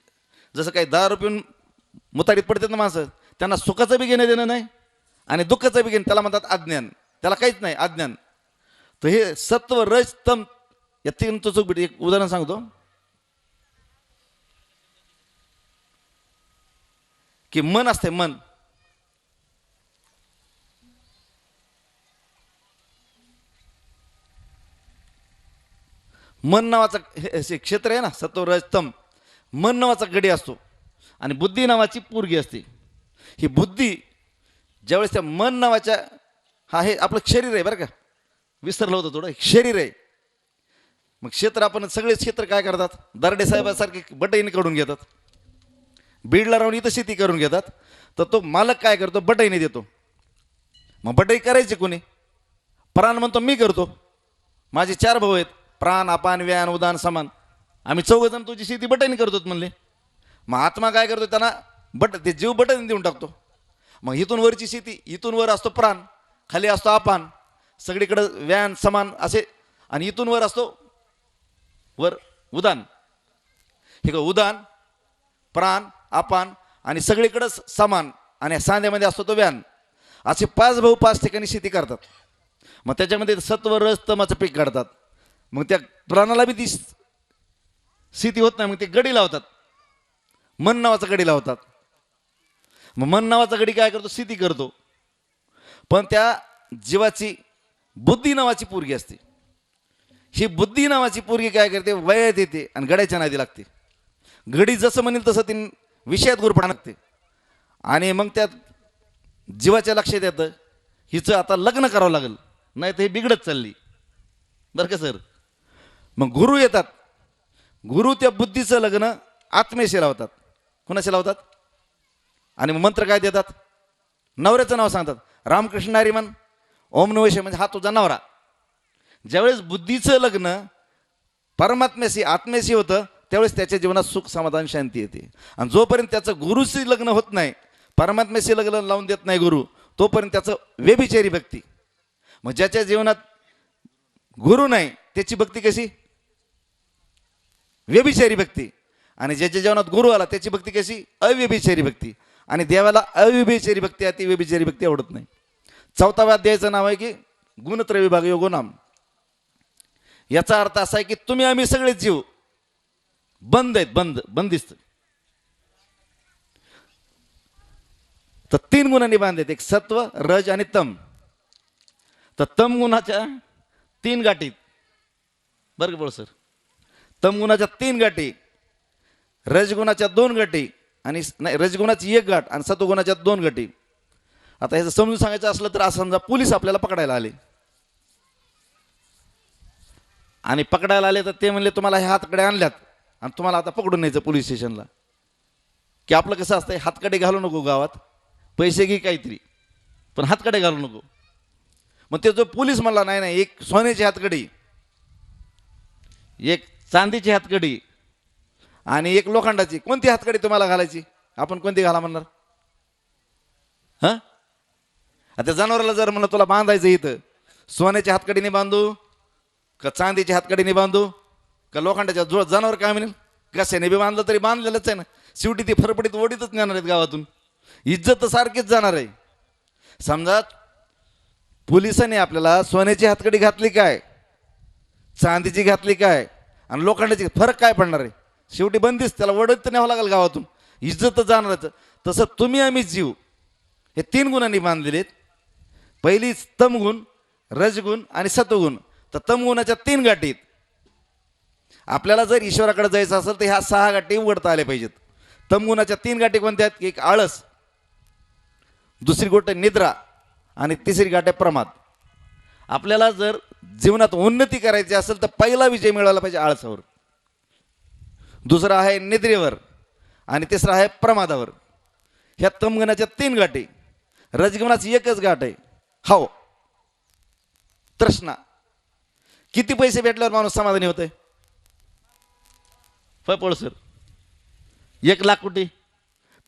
जसं काही दारू पिऊन मुतारीत पडतात ना माणसं, त्यांना सुखाचं बी घेणं देणं नाही आणि दुःखाचं बी घेणं, त्याला म्हणतात अज्ञान. त्याला काहीच नाही अज्ञान. तर हे सत्व रज तम या तीनचं सुख भेटतं. एक उदाहरण सांगतो की मन असते, मन मन नावाचं हे क्षेत्र आहे ना, सत्व रज तम. मन नावाचा गडी असतो आणि बुद्धी नावाची पोरगी असते. ही बुद्धी ज्यावेळेस त्या मन नावाच्या, हा हे आपलं शरीर आहे बरं का, विसरलं होतं थोडं, शरीर आहे. मग क्षेत्र, आपण सगळे क्षेत्र काय करतात, दर्डे साहेबासारखे बटईने काढून घेतात, बीडला राहून इथं शेती करून घेतात. तर तो मालक काय करतो, बटईने देतो. मग बटई करायची कोणी, प्राण म्हणतो मी करतो. माझे 4 भाऊ आहेत, प्राण अपान व्यान उदान समान, आम्ही 4 जण तुझी शेती बटईने करतो म्हणले. मग आत्मा काय करतो, त्यांना ते जीव बटईने देऊन टाकतो. मग इथून वरची शेती, इथून वर असतो प्राण, खाली असतो अपान, सगळीकडं व्यान समान असे, आणि इथून वर असतो वर उदान. हे का, उदान, प्राण, अपान आणि सगळीकडं समान, आणि सांध्यामध्ये असतो तो व्यान. असे 5 भाऊ 5 ठिकाणी शेती करतात. मग त्याच्यामध्ये सत्व रज तमाचं पीक काढतात. मग त्या प्राणाला बी ती शेती होत नाही, मग ते गडी लावतात, मन नावाचा गडी लावतात. मग मन नावाचा गडी काय करतो, शेती करतो. पण त्या जीवाची बुद्धी नावाची पोरगी असते. ही बुद्धी नावाची पोरगी काय करते, वयात येते आणि गड्याच्या नादी लागते. गडी जसं म्हणेल तसं ती विषयात गुरफा लागते. आणि मग त्यात जीवाच्या लक्षात येतं, हिचं आता लग्न करावं लागेल, नाही तर हे बिघडत चालली बरं का सर. मग गुरु येतात, गुरु त्या बुद्धीचं लग्न आत्मेशी लावतात. कोणाशी लावतात, आणि मग मंत्र काय देतात, नवऱ्याचं नाव सांगतात, रामकृष्ण हरी म्हण, ओम नमः शिवाय, म्हणजे हा तुझा नवरा. ज्यावेळेस बुद्धीचं लग्न परमात्म्याशी आत्म्याशी होतं, त्यावेळेस त्याच्या जीवनात सुख समाधान शांती येते. आणि जोपर्यंत त्याचं गुरुशी लग्न होत नाही, परमात्म्याशी लग्न लावून देत नाही गुरु, तोपर्यंत त्याचं व्यभिचारी भक्ती. मग ज्याच्या जीवनात गुरु नाही त्याची भक्ती कशी, व्यभिचारी भक्ती. आणि ज्याच्या जीवनात गुरु आला त्याची भक्ती कशी, अव्यभिचारी भक्ती. आणि देवाला अव्यभिचारी भक्ती, अति व्यभिचारी भक्ती आवडत नाही. 4व्या अध्यायाचं नाव आहे की गुणत्रय विभाग योगो नाम. याचा अर्थ असा आहे की तुम्ही आम्ही सगळे जीव बंद आहेत, बंदिस्त. तर 3 गुणांनी बांध आहेत, एक सत्व, रज आणि तम. तर तम गुणाच्या 3 गाठीत, बरं का बोल सर, तम गुणाच्या 3 गाठी, रजगुणाच्या 2 गाठी, आणि नाही रजगुणाची 1 गाठ आणि सत्वगुणाच्या 2 गाठी. आता ह्याचं समजून सांगायचं असलं तर असं समजा, पोलीस आपल्याला पकडायला आले, आणि पकडायला आले तर ते म्हणले तुम्हाला ह्या हातकडे आणल्यात आणि तुम्हाला आता पकडून न्यायचं पोलीस स्टेशनला. की आपलं कसं असतंय, हातकडे घालू नको गावात, पैसे घे काहीतरी, पण हातकडे घालू नको. मग ते जो पोलीस म्हणला नाही नाही, एक सोन्याची हातकडी, एक चांदीची हातकडी आणि एक लोखंडाची, कोणती हातकडी तुम्हाला घालायची, आपण कोणती घाला म्हणणार. हां, आता जनावराला जर म्हणलं तुला बांधायचं इथं, सोन्याच्या हातकडीने बांधू का चांदीच्या हातकडीने बांधू का लोखंडाच्या, जो जनावर काय म्हणेल, कशाने बी बांधलं तरी बांधलेलंच आहे ना, शेवटी ती फरफडीत ओढीतच नेणार आहेत गावातून, इज्जत तर सारखीच जाणार आहे. समजा पोलिसांनी आपल्याला सोन्याची हातकडी घातली काय, चांदीची घातली काय आणि लोखंडाची, फरक काय पडणार आहे, शेवटी बंदिस्त, त्याला ओढत तर न्यावं लागेल गावातून, इज्जत तर जाणारच. तसं तुम्ही आम्ही जीव हे 3 गुणांनी बांधलेले. पहिली तमगुण, रजगुण आणि सत्वगुण. तर तमगुणाच्या 3 गाठीत आपल्याला जर ईश्वराकडे जायचं असेल तर ह्या 6 गाठी उघडता आल्या पाहिजेत. तमगुणाच्या 3 गाठी कोणत्या आहेत, एक आळस, दुसरी गोष्ट निद्रा आणि तिसरी गाठ आहे प्रमाद. आपल्याला जर जीवनात उन्नती करायची असेल तर पहिला विजय मिळवला पाहिजे आळसावर, दुसरा आहे निद्रेवर आणि तिसरा आहे प्रमादावर. ह्या तमगुणाच्या 3 गाठी. रजगुणाची 1च गाठ आहे, हो, तृष्णा. किती पैसे भेटल्यावर माणूस समाधानी होतोय, पळ सर, 1 लाख कोटी.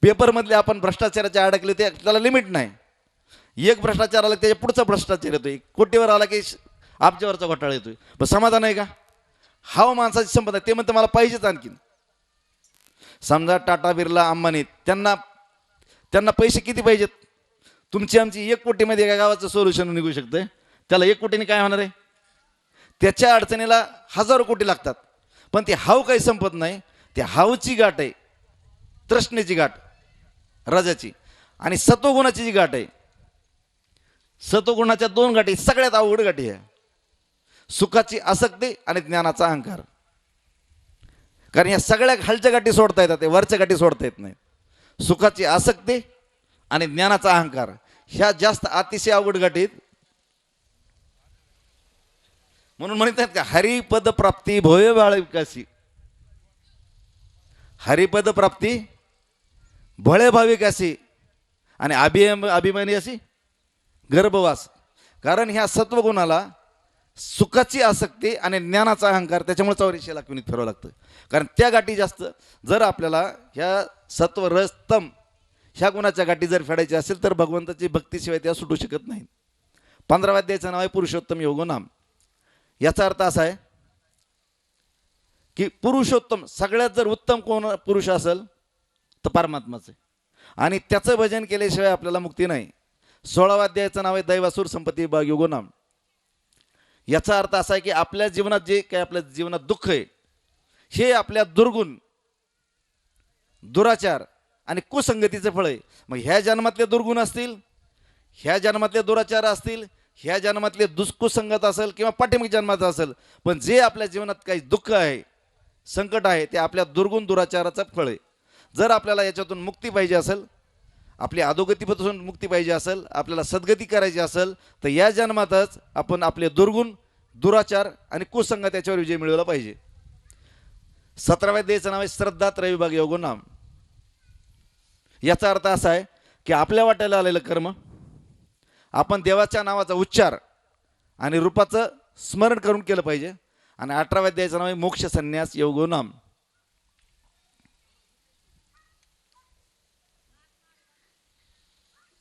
पेपरमधले आपण भ्रष्टाचाराचे अडकले ते, त्याला लिमिट नाही. एक भ्रष्टाचार आला त्याच्या पुढचा भ्रष्टाचार येतोय, कोटीवर आला की अब्जावरचा घोटाळा येतोय. पण समाधान आहे का? हा माणसाची संपदा. ते म्हणतं मला पाहिजेच आणखीन. समजा टाटा, बिर्ला, अंबानी त्यांना त्यांना पैसे किती पाहिजेत? तुमची आमची 1 कोटीमध्ये एका गावाचं सोल्युशन निघू शकतं. त्याला 1 कोटीने काय होणार आहे? त्याच्या अडचणीला हजारो कोटी लागतात. पण ते हाव काही संपत नाही. त्या हावची गाठ आहे तृष्णेची गाठ राजाची, आणि सत्वगुणाची जी गाठ आहे, सत्वगुणाच्या 2 गाठी सगळ्यात अवघड गाठी आहे. सुखाची आसक्ती आणि ज्ञानाचा अहंकार. कारण या सगळ्या खालच्या गाठी सोडता येतात, ते वरच्या गाठी सोडता येत नाही. सुखाची आसक्ती आणि ज्ञानाचा अहंकार ह्या जास्त अतिशय अवघड गाठीत. म्हणून म्हणतात का हरिपद प्राप्ती भोय बाळ विकासी, हरिपद प्राप्ती भळे भाविकासी आणि अभिमानी अशी गर्भवास. कारण ह्या सत्वगुणाला सुखाची आसक्ती आणि ज्ञानाचा अहंकार, त्याच्यामुळे 84 लाख युनिट फिरावं लागतं. कारण त्या गाठी जास्त. जर आपल्याला ह्या सत्व रस तम ह्या गुणाच्या गाठी जर फेडायच्या असेल तर भगवंताची भक्तीशिवाय त्या सुटू शकत नाही. 15व्या अध्यायाचं नाव आहे पुरुषोत्तम योगनाम. याचा अर्थ असा आहे की पुरुषोत्तम, सगळ्यात जर उत्तम कोण पुरुष असेल तर परमात्माचं आहे, आणि त्याचं भजन केल्याशिवाय आपल्याला मुक्ती नाही. 16व्या अध्यायाचं नाव आहे दैवासुर संपत्ती विभाग योगनाम. याचा अर्थ असा आहे की आपल्या जीवनात जे काही आपल्या जीवनात दुःख आहे हे आपल्या दुर्गुण, दुराचार आणि कुसंगतीचं फळ आहे. मग ह्या जन्मातले दुर्गुण असतील, ह्या जन्मातले दुराचार असतील, ह्या जन्मातले कुसंगत असेल किंवा पाठिंबक जन्माचं असेल, पण जे आपल्या जीवनात काही दुःख आहे, संकट आहे, ते आपल्या दुर्गुण दुराचाराचं फळ आहे. जर आपल्याला याच्यातून मुक्ती पाहिजे असेल, आपली अधोगतीपासून मुक्ती पाहिजे असेल, आपल्याला सद्गती करायची असेल, तर या जन्मातच आपण आपले दुर्गुण, दुराचार आणि कुसंगत याच्यावर विजय मिळवला पाहिजे. 17व्या अध्यायाचं नाव आहे श्रद्धात्रय विभाग योगनाम. याचा अर्थ असा आहे की आपल्या वाट्याला आलेलं कर्म आपण देवाच्या नावाचा उच्चार आणि रूपाचं स्मरण करून केलं पाहिजे. आणि 18व्या अध्यायाचं नाव आहे मोक्ष संन्यास योगनाम.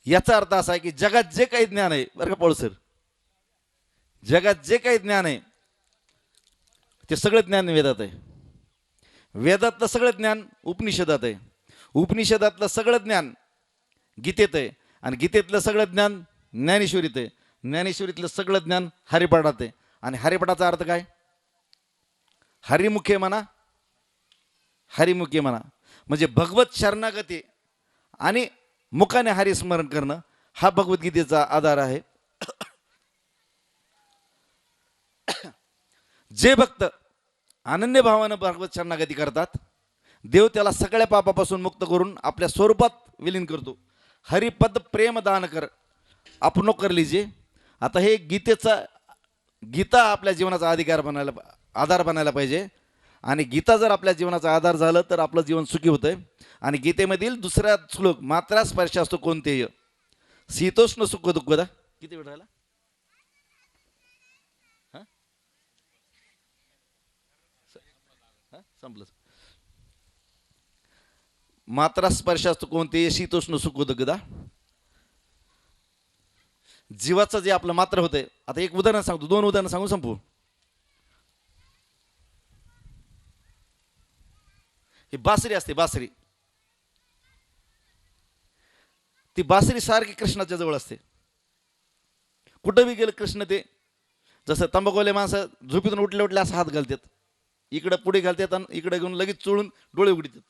याचा अर्थ असा आहे की जगात जे काही ज्ञान आहे, बरं का पळसर, जगात जे काही ज्ञान आहे ते सगळं ज्ञान वेदात आहे. वेदातलं सगळं ज्ञान उपनिषदात आहे. उपनिषदातलं सगळं ज्ञान गीतेत आहे. आणि गीतेतलं सगळं ज्ञान ज्ञानेश्वरीत आहे. ज्ञानेश्वरीतलं सगळं ज्ञान हरिपाठात आहे. आणि हरिपाठाचा अर्थ काय? हरिमुखे म्हणा, हरिमुखे म्हणा म्हणजे भगवत शरणागती आणि मुखाने हरिस्मरण करणं हा भगवद्गीतेचा आधार आहे. जे भक्त अनन्य भावानं भगवत शरणागती करतात, देव त्याला सगळ्या पापापासून मुक्त करून आपल्या स्वरूपात विलीन करतो. हरिपद प्रेम दान कर आपणो कर लीजिए. आता हे गीता आपल्या जीवनाचा आधार बनायला पाहिजे. आणि गीता जर आपल्या जीवनाचा आधार झालं तर आपलं जीवन सुखी होतंय. आणि गीतेमधील 2रा श्लोक मात्रा स्पर्श असतो कोणतेही शीतोष्ण सुख दुःखदा. किती वेळ राहिला? संपलं. मात्रा स्पर्श असतो कोणतेही शीतोष्ण सुख दुःखदा. जीवाचं जे आपलं मात्र होतंय. आता एक उदाहरण सांगतो, 2 उदाहरण सांगून संपू. ही बासरी असते, बासरी. ती बासरी सारखी कृष्णाच्या जवळ असते. कुठं बी गेलं कृष्ण ते, जसं तंबाखूवाले माणसं झोपीतून उठल्या उठल्या असं हात घालतात, इकडं पुढे घालतात आणि इकडे घेऊन लगेच चोळून डोळे उघडतात.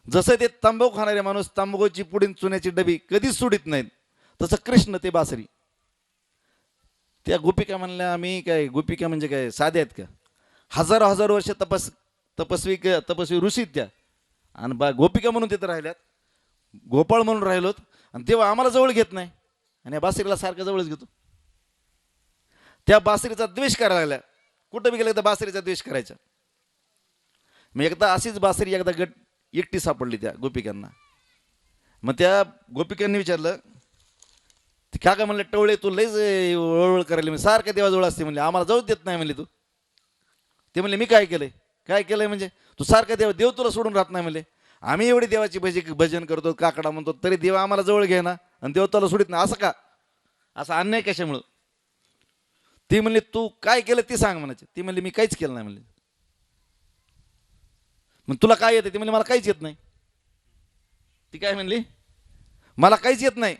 जसं ते तंबाखू खाणारे माणूस तंबाखूची पुढील चुन्याची डबी कधीच सोडित नाहीत, तसं कृष्ण ते बासरी. त्या गोपिका म्हणल्या, आम्ही काय गोपिका म्हणजे काय साध्या आहेत का? हजारो हजारो वर्ष तपस्वी ऋषीत त्या, आणि गोपिका म्हणून तिथं राहिल्यात, गोपाळ म्हणून राहिलोत, आणि तेव्हा आम्हाला जवळ घेत नाही, आणि या बासरीला सारखं जवळच घेतो. त्या बासरीचा द्वेष करायला लागला. कुठं बी गेलं तर बासरीचा द्वेष करायचा. मग एकदा अशीच बासरी एकटी सापडली त्या गोपिकांना. मग त्या गोपिकांनी विचारलं, काय काय म्हणलं, टवळे तू लयच वळवळ करायला, मी सारखं देवाजवळ असते म्हणले, आम्हाला जाऊच देत नाही म्हणले तू. ते म्हणले मी काय केलंय? काय केलंय म्हणजे? तू सारखं देव तुला सोडून राहत नाही म्हणले. आम्ही एवढी देवाची भजन करतो, काकडा म्हणतो, तरी देव आम्हाला जवळ घे ना, आणि देव त्याला सोडित ना. असं का? असं अन्याय कशामुळं? ती म्हणली तू काय केलं ती सांग म्हणायची. ती म्हणली मी काहीच केलं नाही म्हणली. मग तुला काय येतं? ती म्हणली मला काहीच येत नाही. ती काय म्हणली? मला काहीच येत नाही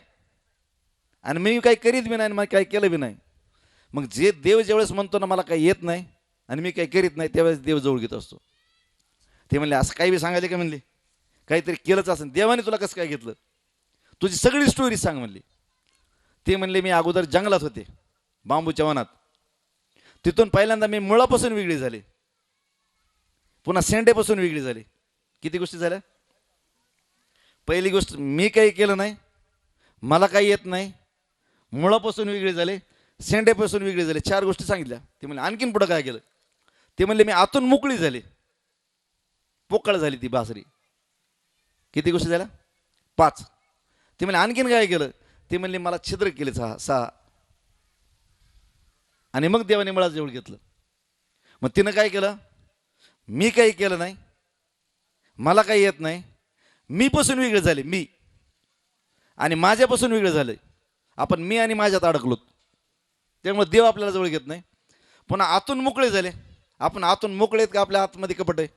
आणि मी काही करीत बी नाही आणि मला काही केलं बी नाही. मग जे देव ज्यावेळेस म्हणतो ना मला काही येत नाही आणि मी काही करीत नाही, त्यावेळेस देव जवळ घेत असतो. ते म्हणले असं काही बी सांगायले का म्हणली? काहीतरी केलंच असेल. देवाने तुला कसं काय घेतलं? तुझी सगळी स्टोरी सांग म्हणली. ते म्हणले मी अगोदर जंगलात होते, बांबूच्या वनात. तिथून पहिल्यांदा मी मुळापासून वेगळी झाली, पुन्हा शेंडेपासून वेगळी झाली. किती गोष्टी झाल्या? पहिली गोष्ट मी काही केलं नाही, मला काही येत नाही, मुळापासून वेगळे झाले, शेंड्यापासून वेगळे झाले. 4 गोष्टी सांगितल्या. ते म्हणले आणखीन पुढं काय केलं? ते म्हणले मी आतून मोकळी झाली, पोकळ झाली ती बासरी. किती गोष्टी झाल्या? 5. ते म्हणले आणखीन काय केलं? ते म्हणले मला छिद्र केले 6. आणि मग देवाने मला जवळ घेतलं. मग तिनं काय केलं? मी काही केलं नाही, मला काही येत नाही, मी पासून वेगळे झाले, मी आणि माझ्यापासून वेगळे झाले. आपण मी आणि माझ्यात अडकलो, त्यामुळे देव आपल्याला जवळ घेत नाही. पुन्हा आतून मोकळे झाले. आपण आतून मोकळे आहेत का? आपल्या आतमध्ये कपट आहे?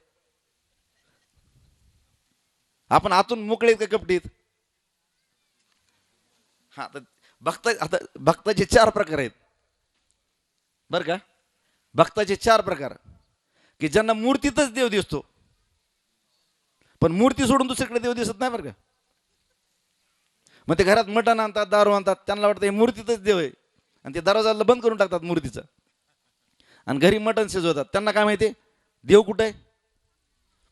आपण आतून मोकळे आहेत का कपटीत? हा, तर आता भक्ताचे 4 प्रकार आहेत बरं का. भक्ताचे 4 प्रकार, की ज्यांना मूर्तीतच देव दिसतो, पण मूर्ती सोडून दुसरीकडे देव दिसत नाही बरं का. मग ते घरात मटण आणतात, दारू आणतात, त्यांना वाटतं हे मूर्तीतच देव आहे, आणि ते दरवाजाला बंद करून टाकतात मूर्तीचं, आणि घरी मटण शिजवतात. त्यांना काय माहिती देव कुठं आहे?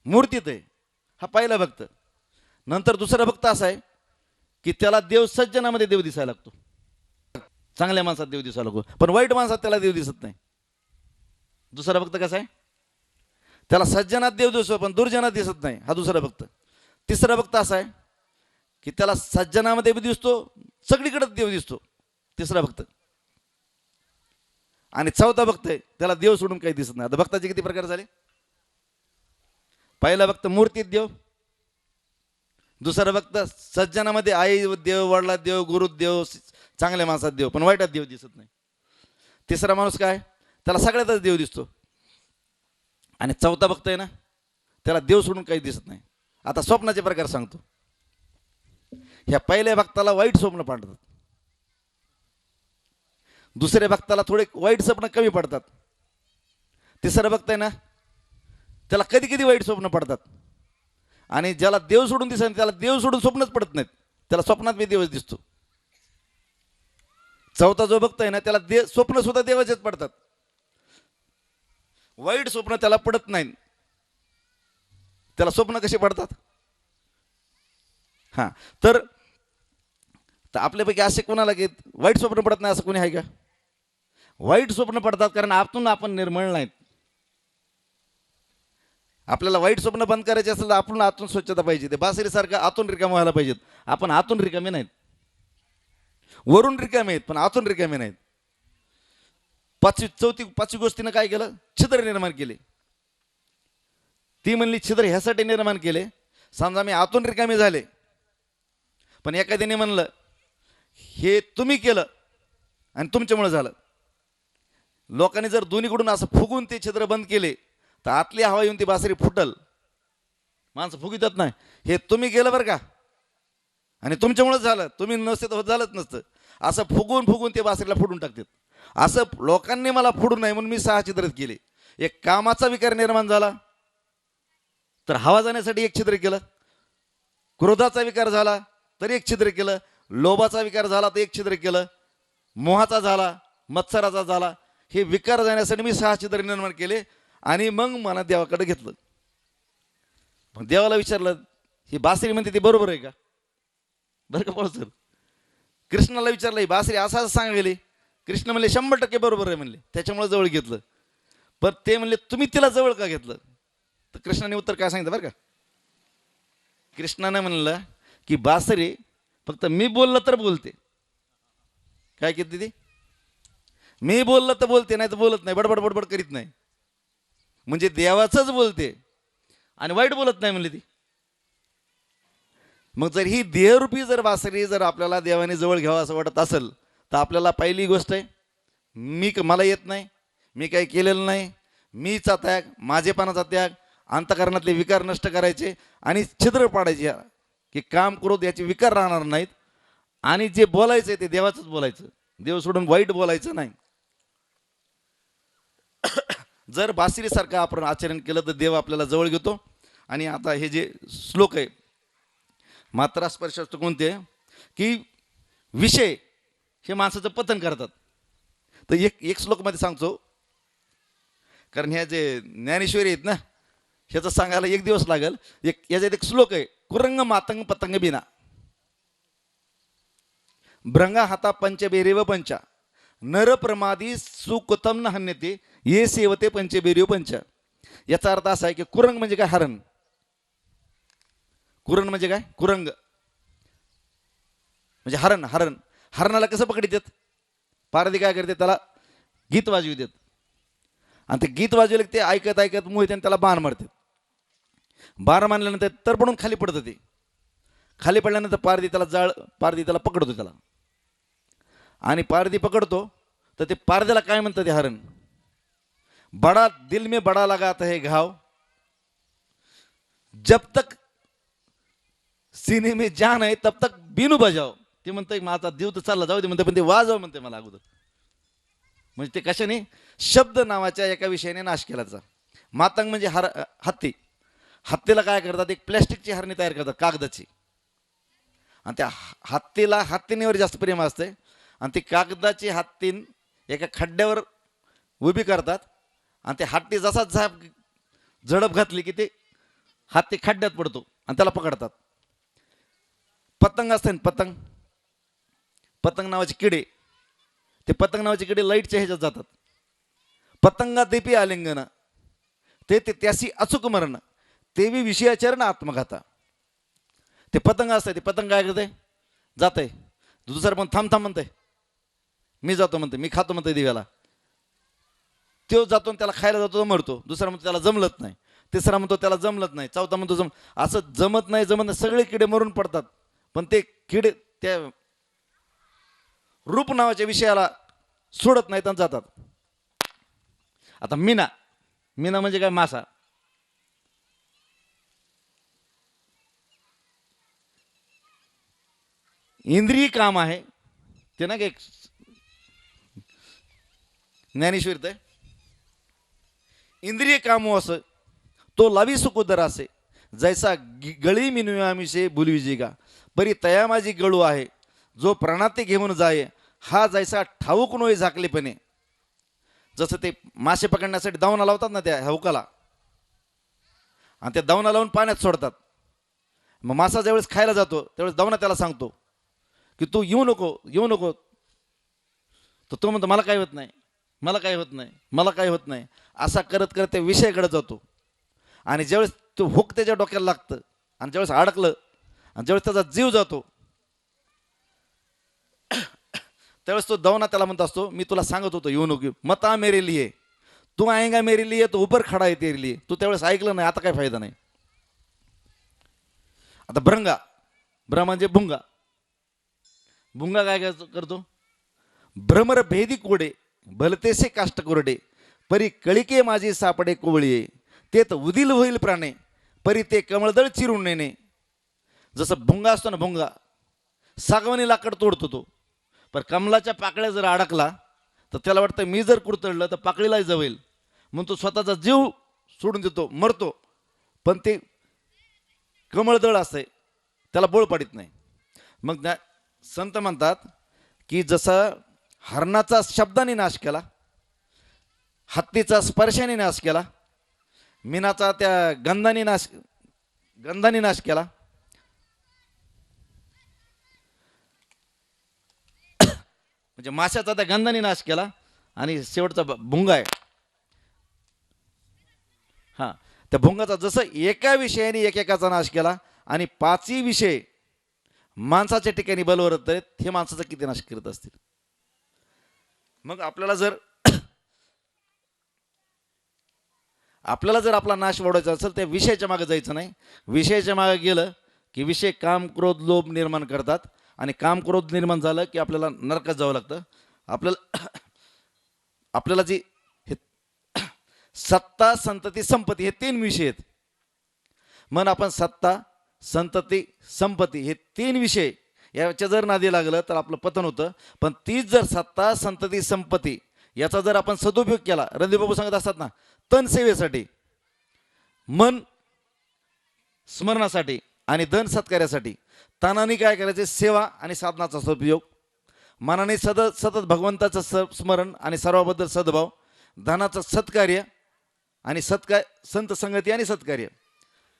मूर्तीत आहे. हा पहिला भक्त. नंतर दुसरा भक्त असा आहे की त्याला देव सज्जनामध्ये देव दिसायला लागतो. चांगल्या माणसात देव दिसायला लागतो, पण वाईट माणसात त्याला देव दिसत नाही. दुसरा भक्त कसा आहे? त्याला सज्जनात देव दिसतो पण दुर्जनात दिसत नाही, हा दुसरा भक्त. तिसरा भक्त असा आहे की त्याला सज्जनामध्ये बी दिसतो, सगळीकडे देव दिसतो, तिसरा भक्त. आणि चौथा भक्त आहे त्याला देव सोडून काही दिसत नाही. आता भक्ताचे किती प्रकार झाले? पहिला भक्त मूर्तीत देव, दुसरा भक्त सज्जनामध्ये आई देव, वडिला देव, गुरु देव, चांगल्या माणसात देव, पण वाईटात देव दिसत नाही. तिसरा माणूस काय? त्याला सगळ्यातच देव दिसतो. आणि चौथा भक्त आहे ना, त्याला देव सोडून काही दिसत नाही. आता स्वप्नाचे प्रकार सांगतो. ह्या पहिल्या भक्ताला वाईट स्वप्न पडतात, दुसऱ्या भक्ताला थोडे वाईट स्वप्न कमी पडतात, तिसरा भक्त आहे ना त्याला कधी कधी वाईट स्वप्न पडतात, आणि ज्याला देव सोडून दिसत त्याला देव सोडून स्वप्नच पडत नाहीत, त्याला स्वप्नात बी देवच दिसतो. चौथा जो भक्त आहे ना त्याला स्वप्न सुद्धा देवाचेच पडतात, वाईट स्वप्न त्याला पडत नाही. त्याला स्वप्न कसे पडतात? हां, तर आपल्यापैकी असे कोणाला की वाईट स्वप्न पडत नाही असं कोणी आहे का? वाईट स्वप्न पडतात कारण आतून आपण निर्मळ नाहीत. आपल्याला वाईट स्वप्न बंद करायचे असेल तर आपण आतून स्वच्छता पाहिजे. ते बासरीसारखं आतून रिकाम व्हायला पाहिजेत. आपण आतून रिकामे नाहीत, वरून रिकामे आहेत पण आतून रिकामे नाहीत. पाचवी गोष्टीनं काय केलं? छिद्र निर्माण केले. ती म्हणली छिद्र ह्यासाठी निर्माण केले, समजा मी आतून रिकामे झाले, पण एखाद्याने म्हणलं हे तुम्ही केलं आणि तुमच्यामुळे झालं. लोकांनी जर दोन्हीकडून असं फुगून ते छिद्र बंद केले तर आतली हवा येऊन ती बासरी फुटल. माणसं फुगितात नाही, हे तुम्ही केलं बरं का आणि तुमच्यामुळेच झालं, तुम्ही नसते तर झालंच नसतं, असं फुगून फुगून ते बासरीला फुडून टाकतात. असं लोकांनी मला फुडू नये म्हणून मी 6 छिद्र केले. एक कामाचा विकार निर्माण झाला तर हवा जाण्यासाठी एक छिद्र केलं, क्रोधाचा विकार झाला तर एक छिद्र केलं, लोभाचा विकार झाला तर एक छिद्र केलं, मोहाचा झाला, मत्सराचा झाला, हे विकार जाण्यासाठी मी 6 छिद्र निर्माण केले. आणि मग मला देवाकडे घेतलं. मग देवाला विचारलं ही बासरी म्हणते ती बरोबर आहे का? बरं का पळ सर, कृष्णाला विचारलं ही बासरी असं सांगली. कृष्ण म्हणले 100% बरोबर आहे म्हणले, त्याच्यामुळे जवळ घेतलं. पण ते म्हणले तुम्ही तिला जवळ का घेतलं? तर कृष्णाने उत्तर काय सांगितलं बरं का? कृष्णाने म्हणलं की बासरी फक्त मी बोललं तर बोलते. काय केली ती? मी बोललं तर बोलते, नाही तर बोलत नाही, बडबड बडबड करीत नाही. म्हणजे देवाचंच बोलते आणि वाईट बोलत नाही म्हणली ती. मग जर ही देहरूपी जर वासरी जर आपल्याला देवाने जवळ घ्यावं असं वाटत असेल तर आपल्याला पहिली गोष्ट आहे, मला येत नाही, मी काही केलेलं नाही, मीचा त्याग, माझेपणाचा त्याग, अंतकरणातले विकार नष्ट करायचे आणि छिद्र पाडायचे की काम क्रोध याचे विकार राहणार नाहीत. आणि जे बोलायचं आहे ते देवाचंच बोलायचं, देव सोडून वाईट बोलायचं नाही. जर बासरीसारखं आपण आचरण केलं तर देव आपल्याला जवळ घेतो. आणि आता हे जे श्लोक आहे मात्रा स्पर्शास्त्र कोणते की विषय हे माणसाचं पतन करतात. तर एक श्लोकमध्ये सांगतो, कारण ह्या जे ज्ञानेश्वरी आहेत ना ह्याचं सांगायला एक दिवस लागेल. याच्यात एक श्लोक आहे, कुरंग मातंग पतंग बिना भ्रंगा हाता पंचबेरेव पंचा नर प्रमादी सुकुतम न हन्यते ये सेवते पंचबेरेव पंचा. याचा अर्थ असा आहे की कुरंग म्हणजे काय, हरण. कुरण म्हणजे काय, कुरंग म्हणजे हरण. हरणाला कसं पकडतात, पारधी काय करते, त्याला गीत वाजवू देत आणि ते गीत वाजवले ते ऐकत ऐकत मोहित आणि त्याला बाण मारतात. बाण मारल्यानंतर तर पडून खाली पडतं. ते खाली पडल्यानंतर पारधी त्याला पकडतो त्याला, आणि पारधी पकडतो तर ते पारध्याला काय म्हणतं ते हरण, बडा दिल में बडा लगाता है घाव जब तक सीने में जान है तब तक बिनू बजाव. ते म्हणतं माझा जीव तर चालला जाऊ दे म्हणते, पण ते वाजव म्हणते मला अगोदर. म्हणजे ते कशाने, शब्द नावाच्या एका विषयाने नाश केल्याचा. मातंग म्हणजे हत्ती. हत्तीला काय करतात, एक प्लॅस्टिकची हरणी तयार करतात कागदाची, आणि त्या हत्तीला हत्तीनेवर जास्त प्रेम असते आणि ती कागदाची हत्तीन एका खड्ड्यावर उभी करतात आणि ते हत्ती जसा झडप घातली की ते हत्ती खड्ड्यात पडतो आणि त्याला पकडतात. पतंग असते ना, पतंग नावाचे किडे, ते पतंग नावाचे किडे लाईटच्या ह्याच्यात जातात. पतंगा देपी आलिंगन ते त्याशी अचूक मरण तेवी विषयाचरण आत्मघाता. ते पतंग असते, ते पतंग काय करते, जात आहे, दुसरं पण थांब म्हणते, मी जातो म्हणते, मी खातो म्हणते दिव्याला. तो जातो त्याला खायला जातो, तो मरतो. दुसरा म्हणतो त्याला जमलत नाही, तिसरा म्हणतो त्याला जमलत नाही, चौथा म्हणतो असं जमत नाही. सगळे किडे मरून पडतात, पण ते किडे त्या रूप नावाच्या विषयाला सोडत नाहीत आणि जातात. आता मीना म्हणजे काय, मासा. इंद्रिय काम आहे ते ना, एक ज्ञानेश्वर आहे, इंद्रिय काम असं तो लावी सुकोदर असे जैसा गळी मिनविसे बुलविजे का परी तया माझी गळू आहे जो प्राणाते घेऊन जाये हा जैसा ठाऊक नोय झाकलेपणे. जसं ते मासे पकडण्यासाठी दावणा लावतात ना त्या हौकाला, आणि त्या दावणा लावून पाण्यात सोडतात. मग मासा ज्यावेळेस खायला जातो त्यावेळेस दावणा त्याला सांगतो की तू येऊ नको. तर तो म्हणतो मला काय होत नाही. असा करत करत त्या विषयाकडे जातो. आणि ज्यावेळेस तो हुक त्याच्या डोक्याला लागतं आणि ज्यावेळेस अडकलं आणि ज्यावेळेस त्याचा जीव जातो त्यावेळेस तो दावणा त्याला म्हणत असतो, मी तुला सांगत होतो येऊ नको, मता मेरे लिए तू आएगा मेरे लिए तो ऊपर खडा आहे तेरे लिए. तू त्यावेळेस ऐकलं नाही, आता काय फायदा नाही. आता भ्रंगा म्हणजे भुंगा काय करतो, भ्रमर भेदी कोडे भलतेसे काष्ट कोरडे परी कळिके माझी सापडे कोवळीये तेत उदिल होईल प्राणे परी ते कमळदळ चिरून नेणे. जसं भुंगा असतो ना, भुंगा सागवानी लाकड तोडतो तो, पण कमलाच्या पाकळ्या जर अडकला तर त्याला वाटतं मी जर कुरतडलं तर पाकळीला जवेल म्हणून तो स्वतःचा जीव सोडून देतो, मरतो. पण ते कमळदळ असते त्याला बोळ पाडित नाही. मग संत म्हणतात की जसं हरणाचा शब्दाने नाश केला, हत्तीचा स्पर्शाने नाश केला, मीनाचा त्या गंधाने नाश केला, म्हणजे माशाचा त्या गंधाने नाश केला, आणि शेवटचा भुंगा आहे हा, त्या भुंगाचा जसं एका विषयाने एकेकाचा नाश केला आणि पाचही विषय माणसाच्या ठिकाणी बलवरत आहेत, हे माणसाचा किती नाश करत असतील. मग आपल्याला जर आपला नाश वाढवायचा असेल त्या विषयाच्या मागे जायचं नाही. विषयाच्या मागे गेलं की विषय काम क्रोध लोभ निर्माण करतात आणि काम क्रोध निर्माण झालं की आपल्याला नरकात जावं लागतं. आपल्याला आपल्याला जी हे सत्ता संतती संपत्ती हे तीन विषय आहेत. मन आपण सत्ता संतती संपत्ती हे तीन विषय याच्या जर नादी लागलं तर आपलं पतन होतं. पण तीच जर सत्ता संतती संपत्ती याचा जर आपण सदुपयोग केला, रणदीपबाबू सांगत असतात ना, तन सेवेसाठी, मन स्मरणासाठी आणि धन सत्कार्यासाठी. तनाने काय करायचे, सेवा आणि साधनाचा सदुपयोग. मनाने सतत भगवंताचं स्मरण आणि सर्वाबद्दल सद्भाव. धनाचं सत्कार्य आणि संत संगती आणि सत्कार्य.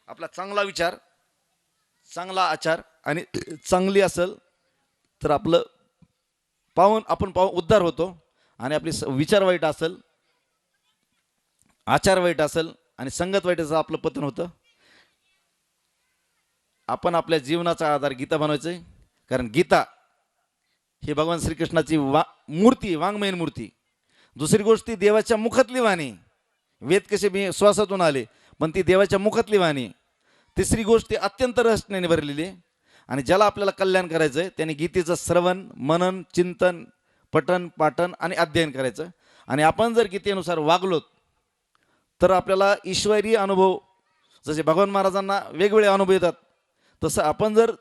आपला चांगला विचार, चांगला आचार आणि चांगली असेल तर आपलं आपण उद्धार होतो. आणि आपली विचार वाईट असेल, आचार वाईट असेल आणि संगत वाईट असेल आपलं पतन होतं. आपण आपल्या जीवनाचा आधार गीता बनवायचं आहे. कारण गीता ही भगवान श्रीकृष्णाची मूर्ती, वाङ्मयीन मूर्ती. दुसरी गोष्ट ती देवाच्या मुखातली वाणी. वेद कसे मी श्वासातून आले, पण ती देवाच्या मुखातली वाणी. तिसरी गोष्ट ती अत्यंत रहस्याने भरलेली आहे. आणि ज्याला आपल्याला कल्याण करायचं आहे त्याने गीतेचं श्रवण, मनन, चिंतन, पठन, पाठन आणि अध्ययन करायचं. आणि आपण जर गीतेनुसार वागलो तर आपल्याला ईश्वरी अनुभव, जसे भगवान महाराजांना वेगवेगळे अनुभव येतात, तसं आपण जर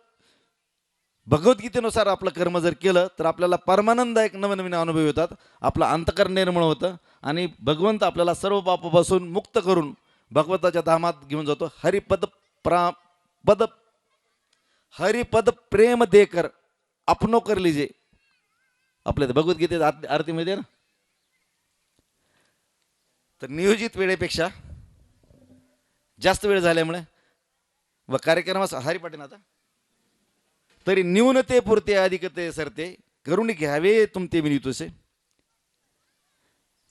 भगवद्गीतेनुसार आपलं कर्म जर केलं तर आपल्याला परमानंददायक नवनवीन अनुभव येतात. आपलं अंतःकरण निर्मळ होतं आणि भगवंत आपल्याला सर्व पापापासून मुक्त करून भगवंताच्या धामात घेऊन जातो. हरिपद प्रेम देकर अपनो कर लीजे. आपल्या भगवद्गीतेत आरतीमध्ये ना, तर नियोजित वेळेपेक्षा जास्त वेळ झाल्यामुळे व कार्यक्रमास हरिपाटीन आता तरी न्यूनते पुरते अधिकते सरते करून घ्यावे तुमते विनितोसे.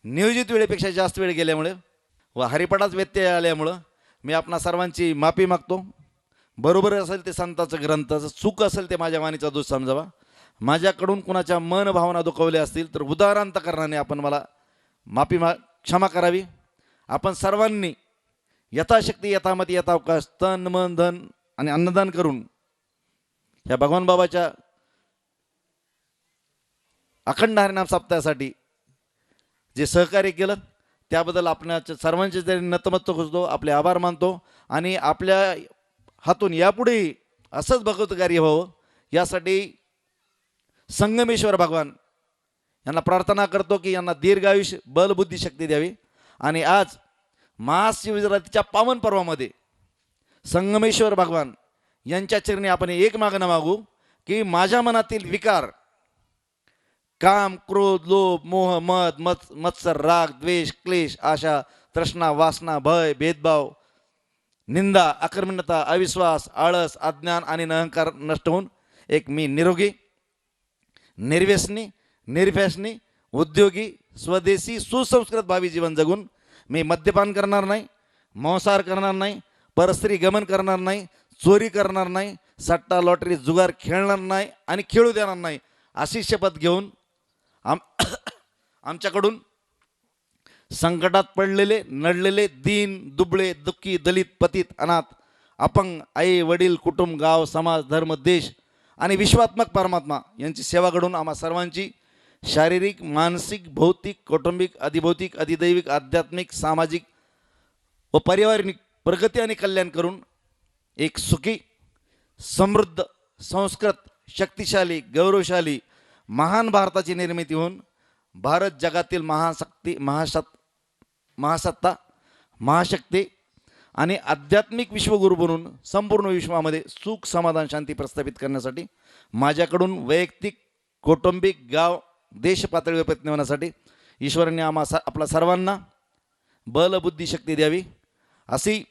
नियोजित वेळेपेक्षा जास्त वेळ गेल्यामुळे व हरिपाठाच व्यत्यय आल्यामुळं मी आपणा सर्वांची माफी मागतो. बरोबर असेल ते संताचं ग्रंथाचं, चूक असेल ते माझ्या वाणीचा दोष समजावा. माझ्याकडून कुणाच्या मन भावना दुखवल्या असतील तर उदारांतकरणाने आपण मला क्षमा करावी. आपण सर्वांनी यथाशक्ती यथामती यथावकाश तन मन धन आणि अन्नदान करून ह्या भगवान बाबाच्या अखंड हरिनाम सप्ताहासाठी जे सहकार्य केलं त्याबद्दल आपल्या सर्वांचे जरी नतमस्तक होतो, आपले आभार मानतो. आणि आपल्या हातून यापुढेही असंच भगवत कार्य व्हावं यासाठी संगमेश्वर भगवान यांना प्रार्थना करतो की यांना दीर्घायुष्य, बलबुद्धी, शक्ती द्यावी. आणि आज महाशिवरात्रीच्या पावन पर्वामध्ये संगमेश्वर भगवान यांच्या चरणी आपण एक मागणं मागू की माझ्या मनातील विकार, काम, क्रोध, लोभ, मोह, मद, मत्सर, राग, द्वेष, क्लेश, आशा, तृष्णा, वासना, भय, भेदभाव, निंदा, अकर्मण्यता, अविश्वास, आळस, अज्ञान आणि अहंकार नष्ट होऊन एक मी निरोगी, निर्व्यसनी, निर्व्यसनी, उद्योगी, स्वदेशी, सुसंस्कृत भावी जीवन जगून मी मद्यपान करणार नाही, मांसाहार करणार नाही, परस्त्री गमन करणार नाही, चोरी करणार नाही, सट्टा लॉटरी जुगार खेळणार नाही आणि खेळू देणार नाही अशी शपथ घेऊन आमच्याकडून संकटात पडलेले, नडलेले, दीन, दुबळे, दुःखी, दलित, पतित, अनाथ, अपंग, आई वडील, कुटुंब, गाव, समाज, धर्म, देश आणि विश्वात्मक परमात्मा यांची सेवा घडून आम्हा सर्वांची शारीरिक, मानसिक, भौतिक, कौटुंबिक, अधिभौतिक, अधिदैविक, आध्यात्मिक, सामाजिक व पारिवारिक प्रगती आणि कल्याण करून एक सुखी, समृद्ध, संस्कृत, शक्तिशाली, गौरवशाली, महान भारताची निर्मिती होऊन भारत जगातील महासत्ता, महाशक्ती आणि आध्यात्मिक विश्वगुरू बनून संपूर्ण विश्वामध्ये सुख, समाधान, शांती प्रस्थापित करण्यासाठी माझ्याकडून वैयक्तिक, कौटुंबिक, गाव, देश पातळीवर प्रयत्न होण्यासाठी ईश्वरांनी आपल्या सर्वांना बल, बुद्धी, शक्ती द्यावी अशी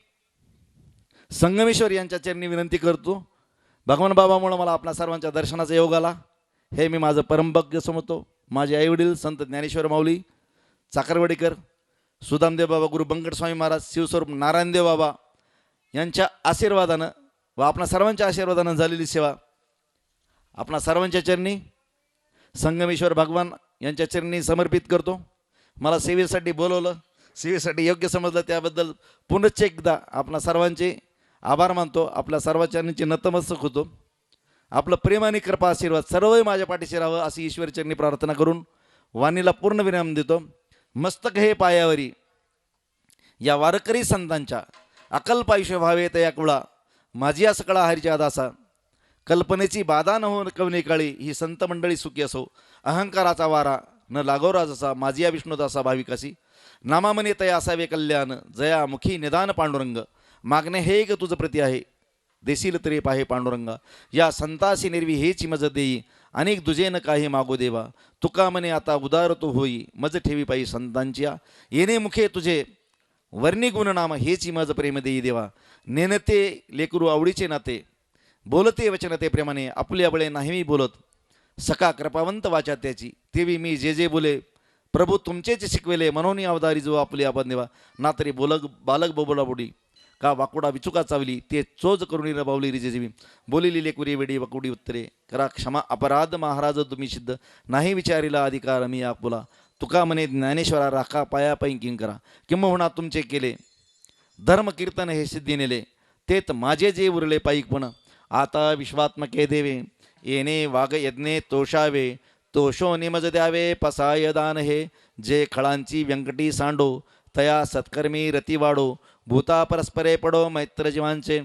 संगमेश्वर यांच्या चरणी विनंती करतो. भगवान बाबामुळे मला आपल्या सर्वांच्या दर्शनाचा योग आला हे मी माझं परमभाग्य समजतो. माझे आईवडील संत ज्ञानेश्वर माऊली चाकरवाडीकर, सुदामदेव बाबा, गुरु बंकट स्वामी महाराज, शिवस्वरूप नारायणदेव बाबा यांच्या आशीर्वादानं व आपल्या सर्वांच्या आशीर्वादानं झालेली सेवा आपल्या सर्वांच्या चरणी संगमेश्वर भगवान यांच्या चरणी समर्पित करतो. मला सेवेसाठी बोलवलं, सेवेसाठी योग्य समजलं त्याबद्दल पुनश्च एकदा आपल्या सर्वांचे आभार मानतो. आपल्या सर्वचरणांची नतमस्तक होतो. आपलं प्रेम आणि कृपा आशीर्वाद सर्वही माझ्या पाठीशी राहावं अशी ईश्वरचरणी प्रार्थना करून वाणीला पूर्ण विराम देतो. मस्तक हे पायावरी या वारकरी संतांच्या अकल्प आयुष्य व्हावे तया कुळा माझी सकळा हरीच्या दासा कल्पनेची बाधा न होऊन कवने काळी ही संत मंडळी सुखी असो. अहंकाराचा वारा न लागो राजसा माझी या विष्णुदासा भाविकासी नामामने तया असावे कल्याण जया मुखी निदान पांडुरंग मागणे हे एक तुझं प्रती आहे देशील तरी पाहे पांडुरंगा या संतासी निर्वी हेची मज देई अनेक दुजे न काही मागो देवा तुका मने आता उदार तो होई मज ठेवी पायी संतांच्या येणे मुखे तुझे वर्णी गुणनाम हेची मज प्रेम देई देवा नेनते लेकरू आवडीचे नाते बोलते वचन ते प्रेमाने आपले अबळे नाही मी बोलत सका कृपावंत वाचा त्याची तेवी मी जे जे बोले प्रभू तुमचेच शिकवेले मनोनी अवधारी जो आपले आपण देवा ना तरी बालक बोबोला बुडी का वाकुडा विचुका चावली ते चोज करुणी रबावली रिजेजीवी बोलिली लेकुरी वेडी वकुडी उत्तरे करा क्षमा अपराध महाराज तुम्ही सिद्ध नाही विचारिला अधिकार मी आपुला तुका मने ज्ञानेश्वरा राखा पाया पैकी करा किंबहुना तुमचे केले धर्म कीर्तन हे सिद्धी नेले तेत माझे जे उरले पाईकपण आता विश्वात्मके देवे येणे वाघ यज्ञे तोषावे तोषो निमज द्यावे पसाय दान हे जे खळांची व्यंकटी सांडो तया सत्कर्मी रती वाढो भूता परस्परे पडो मैत्र जीवांचे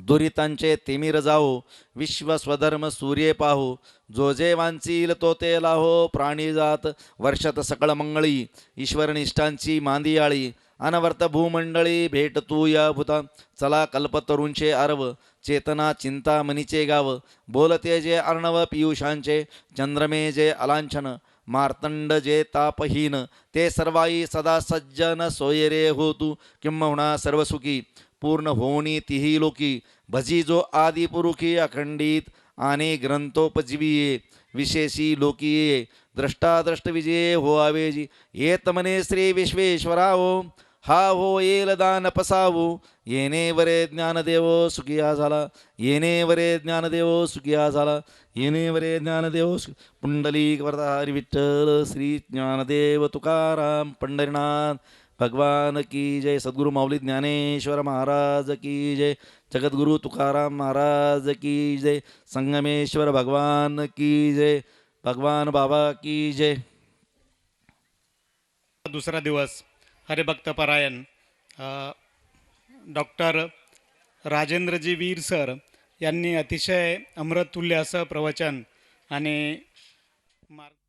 दुरितांचे तिमिर जाओ विश्व स्वधर्म सूर्ये पाहो जो जे वांचील तो ते लाहो प्राणी जात वर्षात सकळ मंगळी ईश्वरनिष्ठांची मांदियाळी अनवर्त भूमंडळी भेट तू या भूता चला कल्पतरूंचे आरव चेतना चिंता मनीचे गाव बोलते जे अर्णव पियुषांचे चंद्रमे जे अलांछन मार्तंड जे तापहीन ते सर्वाई सदा सज्जन सोयरे हो तू किंबहुना सर्वसुखी पूर्ण होणी तिही लोकी भजी जो आदिपुरुखी अखंडित आणि ग्रंथोपजीवीये विशेषी लोकीये द्रष्टाद्रष्ट विजये हो आवेजी येत मने श्री विश्वेश्वरावो हा हो येल दान पसावो येणे वरे ज्ञानदेव सुखिया झाला येणे वरे ज्ञानदेव सुखिया झाला येणे वरे ज्ञानदेव पुंडलिक वरदा हरी विठ्ठल श्री ज्ञानदेव तुकाराम पंढरीनाथ भगवान की जय. सद्गुरु माऊली ज्ञानेश्वर महाराज की जय. जगद्गुरु तुकाराम महाराज की जय. संगमेश्वर भगवान की जय. भगवान बाबा की जय. दुसरा दिवस हरिभक्तपरायण डॉक्टर राजेंद्रजी वीर सर यांनी अतिशय अमृततुल्य असं प्रवचन आणि मार्ग